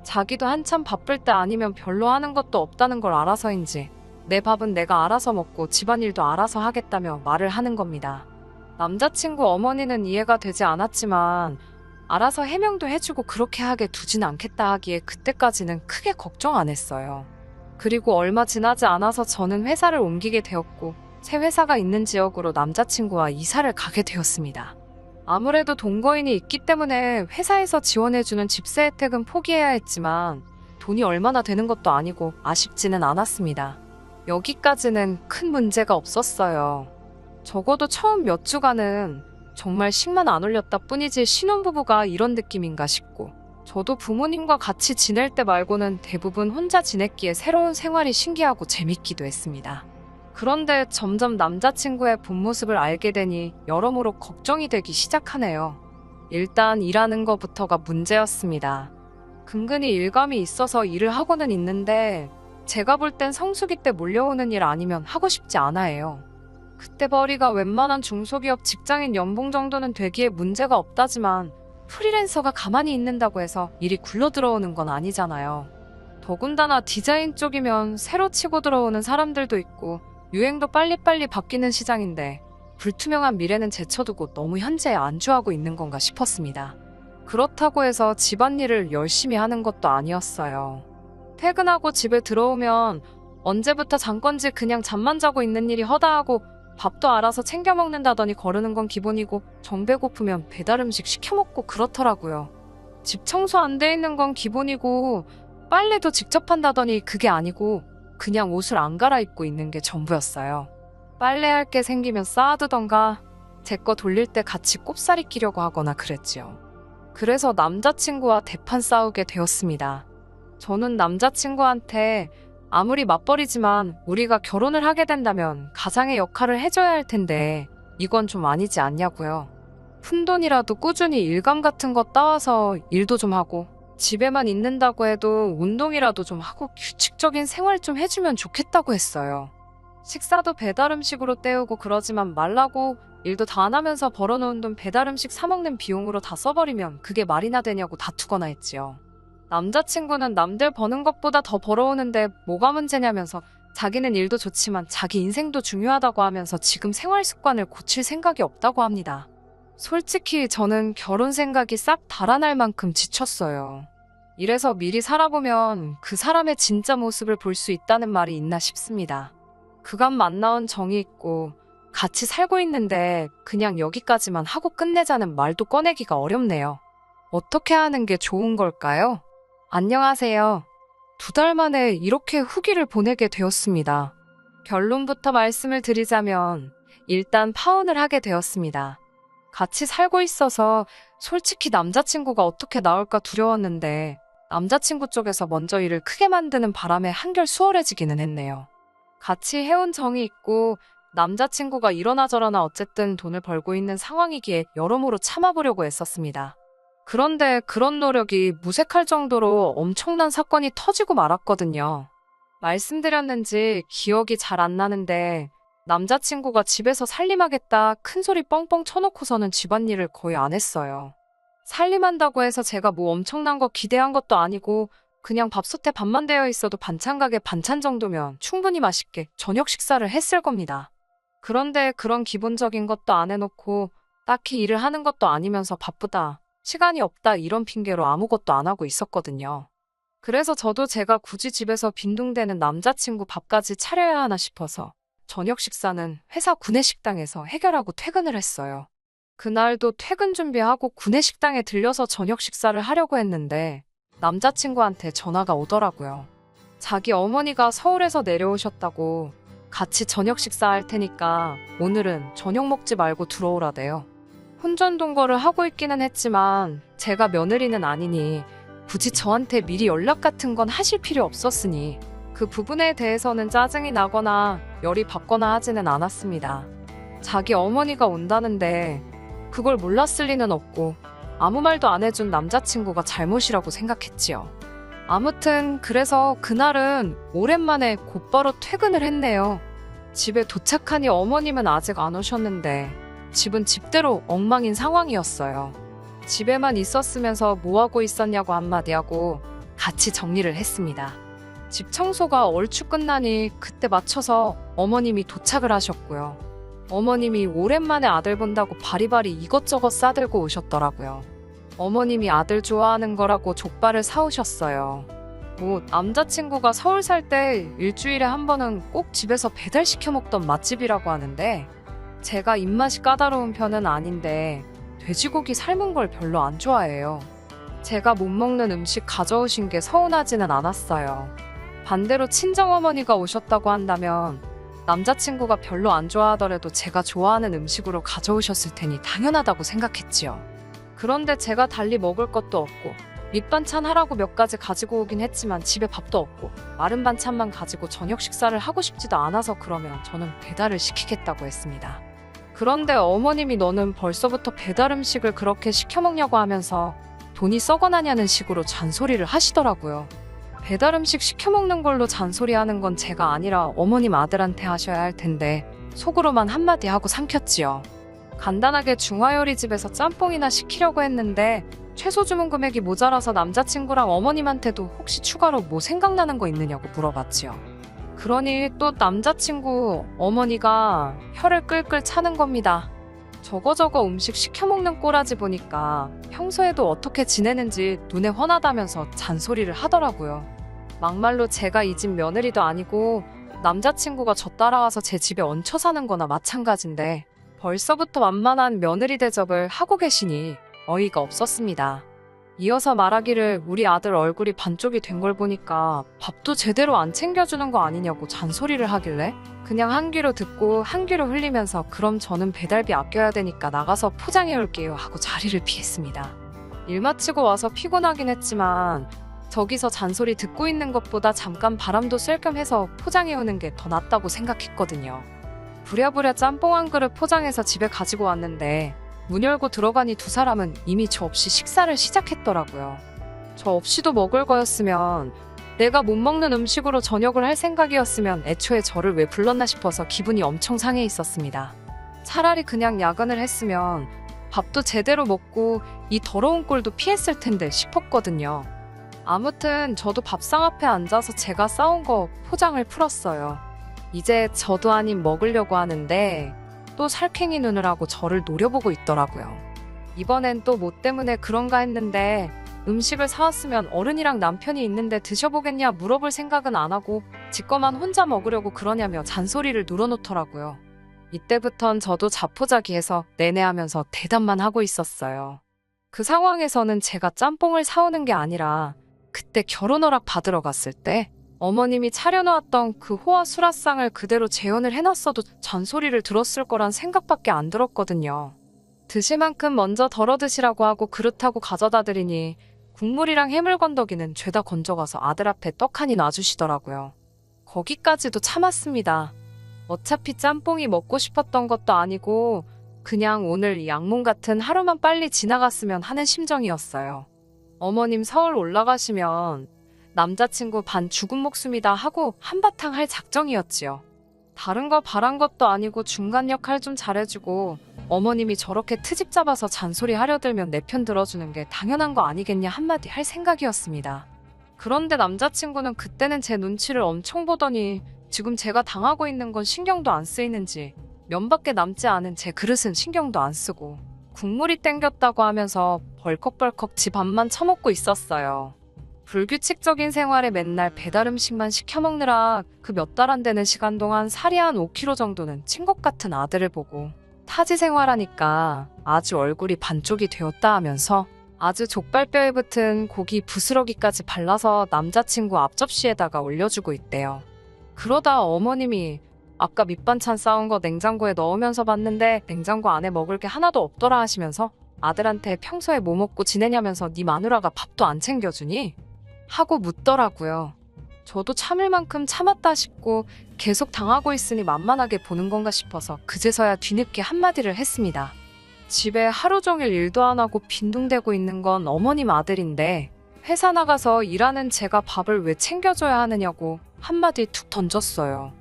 자기도 한참 바쁠 때 아니면 별로 하는 것도 없다는 걸 알아서인지 내 밥은 내가 알아서 먹고 집안일도 알아서 하겠다며 말을 하는 겁니다. 남자친구 어머니는 이해가 되지 않았지만 알아서 해명도 해주고 그렇게 하게 두진 않겠다 하기에 그때까지는 크게 걱정 안 했어요. 그리고 얼마 지나지 않아서 저는 회사를 옮기게 되었고 새 회사가 있는 지역으로 남자친구와 이사를 가게 되었습니다. 아무래도 동거인이 있기 때문에 회사에서 지원해주는 집세 혜택은 포기해야 했지만 돈이 얼마나 되는 것도 아니고 아쉽지는 않았습니다. 여기까지는 큰 문제가 없었어요. 적어도 처음 몇 주간은 정말 식만 안 올렸다 뿐이지 신혼부부가 이런 느낌인가 싶고 저도 부모님과 같이 지낼 때 말고는 대부분 혼자 지냈기에 새로운 생활이 신기하고 재밌기도 했습니다. 그런데 점점 남자친구의 본 모습을 알게 되니 여러모로 걱정이 되기 시작하네요. 일단 일하는 것부터가 문제였습니다. 근근히 일감이 있어서 일을 하고는 있는데 제가 볼 땐 성수기 때 몰려오는 일 아니면 하고 싶지 않아 해요. 그때 벌이가 웬만한 중소기업 직장인 연봉 정도는 되기에 문제가 없다지만 프리랜서가 가만히 있는다고 해서 일이 굴러 들어오는 건 아니잖아요. 더군다나 디자인 쪽이면 새로 치고 들어오는 사람들도 있고 유행도 빨리빨리 바뀌는 시장인데 불투명한 미래는 제쳐두고 너무 현재에 안주하고 있는 건가 싶었습니다. 그렇다고 해서 집안일을 열심히 하는 것도 아니었어요. 퇴근하고 집에 들어오면 언제부터 잔 건지 그냥 잠만 자고 있는 일이 허다하고 밥도 알아서 챙겨 먹는다더니 거르는 건 기본이고 정 배고프면 배달 음식 시켜 먹고 그렇더라고요. 집 청소 안 돼 있는 건 기본이고 빨래도 직접 한다더니 그게 아니고 그냥 옷을 안 갈아입고 있는 게 전부였어요. 빨래할 게 생기면 쌓아두던가 제 거 돌릴 때 같이 꼽사리 끼려고 하거나 그랬지요. 그래서 남자친구와 대판 싸우게 되었습니다. 저는 남자친구한테 아무리 맞벌이지만 우리가 결혼을 하게 된다면 가장의 역할을 해줘야 할 텐데 이건 좀 아니지 않냐고요. 푼돈이라도 꾸준히 일감 같은 거 따와서 일도 좀 하고 집에만 있는다고 해도 운동이라도 좀 하고 규칙적인 생활 좀 해주면 좋겠다고 했어요. 식사도 배달 음식으로 때우고 그러지만 말라고, 일도 다 안 하면서 벌어놓은 돈 배달 음식 사 먹는 비용으로 다 써버리면 그게 말이나 되냐고 다투거나 했지요. 남자친구는 남들 버는 것보다 더 벌어오는데 뭐가 문제냐면서 자기는 일도 좋지만 자기 인생도 중요하다고 하면서 지금 생활 습관을 고칠 생각이 없다고 합니다. 솔직히 저는 결혼 생각이 싹 달아날 만큼 지쳤어요. 이래서 미리 살아보면 그 사람의 진짜 모습을 볼 수 있다는 말이 있나 싶습니다. 그간 만나온 정이 있고 같이 살고 있는데 그냥 여기까지만 하고 끝내자는 말도 꺼내기가 어렵네요. 어떻게 하는 게 좋은 걸까요? 안녕하세요. 2달 만에 이렇게 후기를 보내게 되었습니다. 결론부터 말씀을 드리자면 일단 파혼을 하게 되었습니다. 같이 살고 있어서 솔직히 남자친구가 어떻게 나올까 두려웠는데 남자친구 쪽에서 먼저 일을 크게 만드는 바람에 한결 수월해지기는 했네요. 같이 해온 정이 있고 남자친구가 이러나 저러나 어쨌든 돈을 벌고 있는 상황이기에 여러모로 참아보려고 애썼습니다. 그런데 그런 노력이 무색할 정도로 엄청난 사건이 터지고 말았거든요. 말씀드렸는지 기억이 잘 안 나는데 남자친구가 집에서 살림하겠다 큰 소리 뻥뻥 쳐놓고서는 집안일을 거의 안 했어요. 살림한다고 해서 제가 뭐 엄청난 거 기대한 것도 아니고 그냥 밥솥에 밥만 되어 있어도 반찬 가게 반찬 정도면 충분히 맛있게 저녁 식사를 했을 겁니다. 그런데 그런 기본적인 것도 안 해놓고 딱히 일을 하는 것도 아니면서 바쁘다, 시간이 없다 이런 핑계로 아무것도 안 하고 있었거든요. 그래서 저도 제가 굳이 집에서 빈둥대는 남자친구 밥까지 차려야 하나 싶어서 저녁 식사는 회사 구내식당에서 해결하고 퇴근을 했어요. 그날도 퇴근 준비하고 구내식당에 들려서 저녁 식사를 하려고 했는데 남자친구한테 전화가 오더라고요. 자기 어머니가 서울에서 내려오셨다고 같이 저녁 식사할 테니까 오늘은 저녁 먹지 말고 들어오라대요. 혼전동거를 하고 있기는 했지만 제가 며느리는 아니니 굳이 저한테 미리 연락 같은 건 하실 필요 없었으니 그 부분에 대해서는 짜증이 나거나 열이 받거나 하지는 않았습니다. 자기 어머니가 온다는데 그걸 몰랐을 리는 없고 아무 말도 안 해준 남자친구가 잘못이라고 생각했지요. 아무튼 그래서 그날은 오랜만에 곧바로 퇴근을 했네요. 집에 도착하니 어머님은 아직 안 오셨는데 집은 집대로 엉망인 상황이었어요. 집에만 있었으면서 뭐하고 있었냐고 한마디 하고 같이 정리를 했습니다. 집 청소가 얼추 끝나니 그때 맞춰서 어머님이 도착을 하셨고요. 어머님이 오랜만에 아들 본다고 바리바리 이것저것 싸들고 오셨더라고요. 어머님이 아들 좋아하는 거라고 족발을 사오셨어요. 뭐 남자친구가 서울 살 때 일주일에 한 번은 꼭 집에서 배달시켜 먹던 맛집이라고 하는데 제가 입맛이 까다로운 편은 아닌데 돼지고기 삶은 걸 별로 안 좋아해요. 제가 못 먹는 음식 가져오신 게 서운하지는 않았어요. 반대로 친정어머니가 오셨다고 한다면 남자친구가 별로 안 좋아하더라도 제가 좋아하는 음식으로 가져오셨을 테니 당연하다고 생각했지요. 그런데 제가 달리 먹을 것도 없고 밑반찬 하라고 몇 가지 가지고 오긴 했지만 집에 밥도 없고 마른 반찬만 가지고 저녁 식사를 하고 싶지도 않아서 그러면 저는 배달을 시키겠다고 했습니다. 그런데 어머님이 너는 벌써부터 배달 음식을 그렇게 시켜 먹냐고 하면서 돈이 썩어나냐는 식으로 잔소리를 하시더라고요. 배달 음식 시켜 먹는 걸로 잔소리하는 건 제가 아니라 어머님 아들한테 하셔야 할 텐데 속으로만 한마디 하고 삼켰지요. 간단하게 중화요리집에서 짬뽕이나 시키려고 했는데 최소 주문 금액이 모자라서 남자친구랑 어머님한테도 혹시 추가로 뭐 생각나는 거 있느냐고 물어봤지요. 그러니 또 남자친구 어머니가 혀를 끌끌 차는 겁니다. 저거저거 음식 시켜 먹는 꼬라지 보니까 평소에도 어떻게 지내는지 눈에 훤하다면서 잔소리를 하더라고요. 막말로 제가 이 집 며느리도 아니고 남자친구가 저 따라와서 제 집에 얹혀 사는 거나 마찬가지인데 벌써부터 완만한 며느리 대접을 하고 계시니 어이가 없었습니다. 이어서 말하기를 우리 아들 얼굴이 반쪽이 된 걸 보니까 밥도 제대로 안 챙겨주는 거 아니냐고 잔소리를 하길래 그냥 한 귀로 듣고 한 귀로 흘리면서 그럼 저는 배달비 아껴야 되니까 나가서 포장해 올게요 하고 자리를 피했습니다. 일 마치고 와서 피곤하긴 했지만 저기서 잔소리 듣고 있는 것보다 잠깐 바람도 쐴 겸 해서 포장해 오는 게 더 낫다고 생각했거든요. 부랴부랴 짬뽕 한 그릇 포장해서 집에 가지고 왔는데 문 열고 들어가니 두 사람은 이미 저 없이 식사를 시작했더라고요. 저 없이도 먹을 거였으면 내가 못 먹는 음식으로 저녁을 할 생각이었으면 애초에 저를 왜 불렀나 싶어서 기분이 엄청 상해 있었습니다. 차라리 그냥 야근을 했으면 밥도 제대로 먹고 이 더러운 꼴도 피했을 텐데 싶었거든요. 아무튼 저도 밥상 앞에 앉아서 제가 싸온 거 포장을 풀었어요. 이제 저도 아님 먹으려고 하는데 또 살쾡이 눈을 하고 저를 노려보고 있더라고요. 이번엔 또 뭐 때문에 그런가 했는데 음식을 사왔으면 어른이랑 남편이 있는데 드셔보겠냐 물어볼 생각은 안 하고 지 거만 혼자 먹으려고 그러냐며 잔소리를 눌어놓더라고요. 이때부턴 저도 자포자기해서 내내하면서 대답만 하고 있었어요. 그 상황에서는 제가 짬뽕을 사오는 게 아니라 그때 결혼 허락 받으러 갔을 때 어머님이 차려놓았던 그 호화 수라상을 그대로 재현을 해놨어도 잔소리를 들었을 거란 생각밖에 안 들었거든요. 드실 만큼 먼저 덜어 드시라고 하고 그릇하고 가져다 드리니 국물이랑 해물건더기는 죄다 건져가서 아들 앞에 떡하니 놔주시더라고요. 거기까지도 참았습니다. 어차피 짬뽕이 먹고 싶었던 것도 아니고 그냥 오늘 이 악몽 같은 하루만 빨리 지나갔으면 하는 심정이었어요. 어머님 서울 올라가시면 남자친구 반 죽은 목숨이다 하고 한바탕 할 작정이었지요. 다른 거 바란 것도 아니고 중간 역할 좀 잘해주고 어머님이 저렇게 트집 잡아서 잔소리 하려 들면 내 편 들어주는 게 당연한 거 아니겠냐 한마디 할 생각이었습니다. 그런데 남자친구는 그때는 제 눈치를 엄청 보더니 지금 제가 당하고 있는 건 신경도 안 쓰이는지 면밖에 남지 않은 제 그릇은 신경도 안 쓰고 국물이 땡겼다고 하면서 벌컥벌컥 지 밥만 처먹고 있었어요. 불규칙적인 생활에 맨날 배달 음식만 시켜 먹느라 그 몇 달 안 되는 시간 동안 살이 한 5kg 정도는 찐 것 같은 아들을 보고 타지 생활하니까 아주 얼굴이 반쪽이 되었다 하면서 아주 족발뼈에 붙은 고기 부스러기까지 발라서 남자친구 앞접시에다가 올려주고 있대요. 그러다 어머님이 아까 밑반찬 싸운 거 냉장고에 넣으면서 봤는데 냉장고 안에 먹을 게 하나도 없더라 하시면서 아들한테 평소에 뭐 먹고 지내냐면서 네 마누라가 밥도 안 챙겨주니? 하고 묻더라고요. 저도 참을 만큼 참았다 싶고 계속 당하고 있으니 만만하게 보는 건가 싶어서 그제서야 뒤늦게 한마디를 했습니다. 집에 하루 종일 일도 안 하고 빈둥대고 있는 건 어머님 아들인데 회사 나가서 일하는 제가 밥을 왜 챙겨줘야 하느냐고 한마디 툭 던졌어요.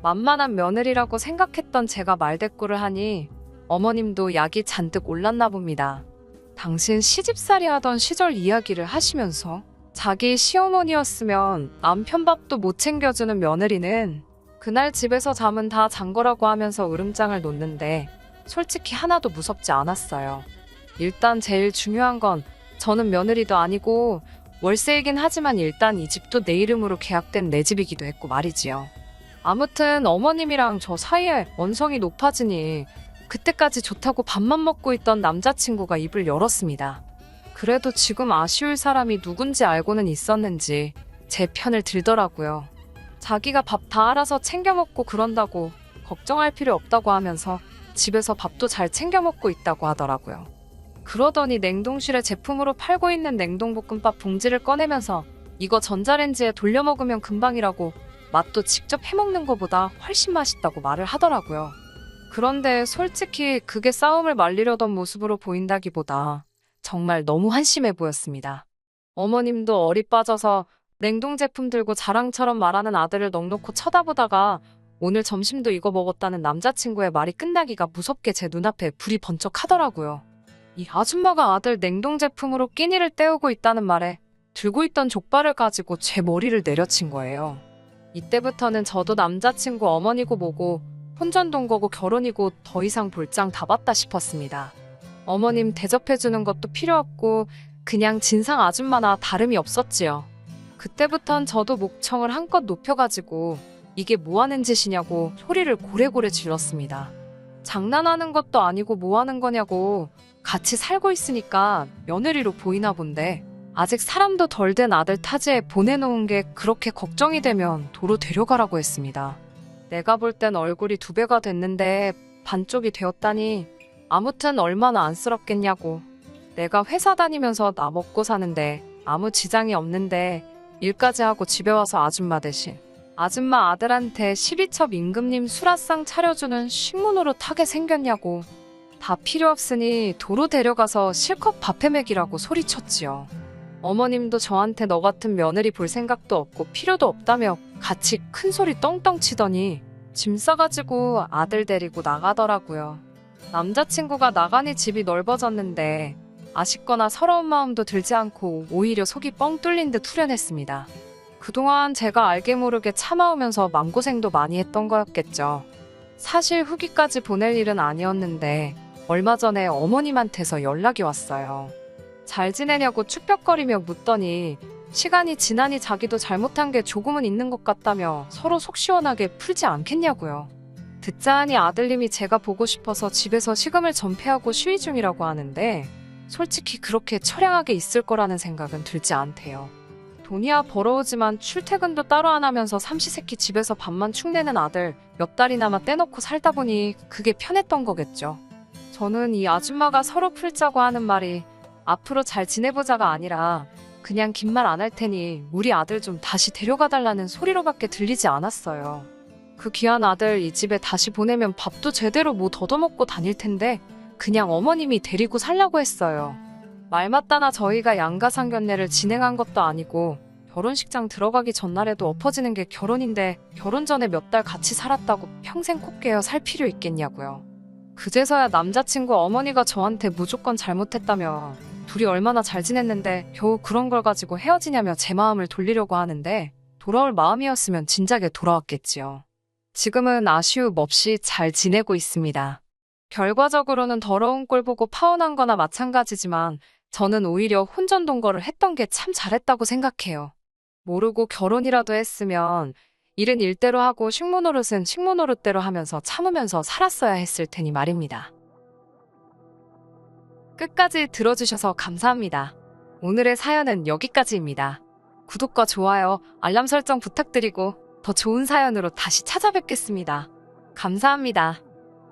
만만한 며느리라고 생각했던 제가 말대꾸를 하니 어머님도 약이 잔뜩 올랐나 봅니다. 당신 시집살이 하던 시절 이야기를 하시면서 자기 시어머니였으면 남편 밥도 못 챙겨주는 며느리는 그날 집에서 잠은 다 잔 거라고 하면서 으름장을 놓는데 솔직히 하나도 무섭지 않았어요. 일단 제일 중요한 건 저는 며느리도 아니고 월세이긴 하지만 일단 이 집도 내 이름으로 계약된 내 집이기도 했고 말이지요. 아무튼 어머님이랑 저 사이에 원성이 높아지니 그때까지 좋다고 밥만 먹고 있던 남자친구가 입을 열었습니다. 그래도 지금 아쉬울 사람이 누군지 알고는 있었는지 제 편을 들더라고요. 자기가 밥 다 알아서 챙겨 먹고 그런다고 걱정할 필요 없다고 하면서 집에서 밥도 잘 챙겨 먹고 있다고 하더라고요. 그러더니 냉동실에 제품으로 팔고 있는 냉동볶음밥 봉지를 꺼내면서 이거 전자레인지에 돌려 먹으면 금방이라고 맛도 직접 해먹는 것보다 훨씬 맛있다고 말을 하더라고요. 그런데 솔직히 그게 싸움을 말리려던 모습으로 보인다기보다 정말 너무 한심해 보였습니다. 어머님도 어리 빠져서 냉동 제품 들고 자랑처럼 말하는 아들을 넋놓고 쳐다보다가 오늘 점심도 이거 먹었다는 남자친구의 말이 끝나기가 무섭게 제 눈앞에 불이 번쩍하더라고요. 이 아줌마가 아들 냉동 제품으로 끼니를 때우고 있다는 말에 들고 있던 족발을 가지고 제 머리를 내려친 거예요. 이때부터는 저도 남자친구 어머니고 뭐고 혼전동 거고 결혼이고 더 이상 볼장 다 봤다 싶었습니다. 어머님 대접해주는 것도 필요 없고 그냥 진상 아줌마나 다름이 없었지요. 그때부턴 저도 목청을 한껏 높여가지고 이게 뭐하는 짓이냐고 소리를 고래고래 질렀습니다. 장난하는 것도 아니고 뭐하는 거냐고 같이 살고 있으니까 며느리로 보이나 본데 아직 사람도 덜 된 아들 타지에 보내놓은 게 그렇게 걱정이 되면 도로 데려가라고 했습니다. 내가 볼 땐 얼굴이 2배가 됐는데 반쪽이 되었다니 아무튼 얼마나 안쓰럽겠냐고. 내가 회사 다니면서 나 먹고 사는데 아무 지장이 없는데 일까지 하고 집에 와서 아줌마 대신 아줌마 아들한테 12첩 임금님 수라상 차려주는 식모노릇 하게 생겼냐고. 다 필요 없으니 도로 데려가서 실컷 밥해 먹이라고 소리쳤지요. 어머님도 저한테 너 같은 며느리 볼 생각도 없고 필요도 없다며 같이 큰 소리 떵떵 치더니 짐 싸가지고 아들 데리고 나가더라고요. 남자친구가 나가니 집이 넓어졌는데 아쉽거나 서러운 마음도 들지 않고 오히려 속이 뻥 뚫린 듯 후련했습니다. 그동안 제가 알게 모르게 참아오면서 마음고생도 많이 했던 거였겠죠. 사실 후기까지 보낼 일은 아니었는데 얼마 전에 어머님한테서 연락이 왔어요. 잘 지내냐고 축벽거리며 묻더니 시간이 지나니 자기도 잘못한 게 조금은 있는 것 같다며 서로 속 시원하게 풀지 않겠냐고요. 듣자 하니 아들님이 제가 보고 싶어서 집에서 식음을 전폐하고 시위 중이라고 하는데 솔직히 그렇게 처량하게 있을 거라는 생각은 들지 않대요. 돈이야 벌어오지만 출퇴근도 따로 안 하면서 삼시세끼 집에서 밥만 축내는 아들 몇 달이나마 떼놓고 살다 보니 그게 편했던 거겠죠. 저는 이 아줌마가 서로 풀자고 하는 말이 앞으로 잘 지내보자가 아니라 그냥 긴 말 안 할 테니 우리 아들 좀 다시 데려가달라는 소리로밖에 들리지 않았어요. 그 귀한 아들 이 집에 다시 보내면 밥도 제대로 못 얻어먹고 다닐 텐데 그냥 어머님이 데리고 살라고 했어요. 말 맞다나 저희가 양가상견례를 진행한 것도 아니고 결혼식장 들어가기 전날에도 엎어지는 게 결혼인데 결혼 전에 몇 달 같이 살았다고 평생 코 깨어 살 필요 있겠냐고요. 그제서야 남자친구 어머니가 저한테 무조건 잘못했다며 둘이 얼마나 잘 지냈는데 겨우 그런 걸 가지고 헤어지냐며 제 마음을 돌리려고 하는데 돌아올 마음이었으면 진작에 돌아왔겠지요. 지금은 아쉬움 없이 잘 지내고 있습니다. 결과적으로는 더러운 꼴 보고 파혼한 거나 마찬가지지만 저는 오히려 혼전동거를 했던 게 참 잘했다고 생각해요. 모르고 결혼이라도 했으면 일은 일대로 하고 식모노릇은 식모노릇대로 하면서 참으면서 살았어야 했을 테니 말입니다. 끝까지 들어주셔서 감사합니다. 오늘의 사연은 여기까지입니다. 구독과 좋아요, 알람 설정 부탁드리고 더 좋은 사연으로 다시 찾아뵙겠습니다. 감사합니다.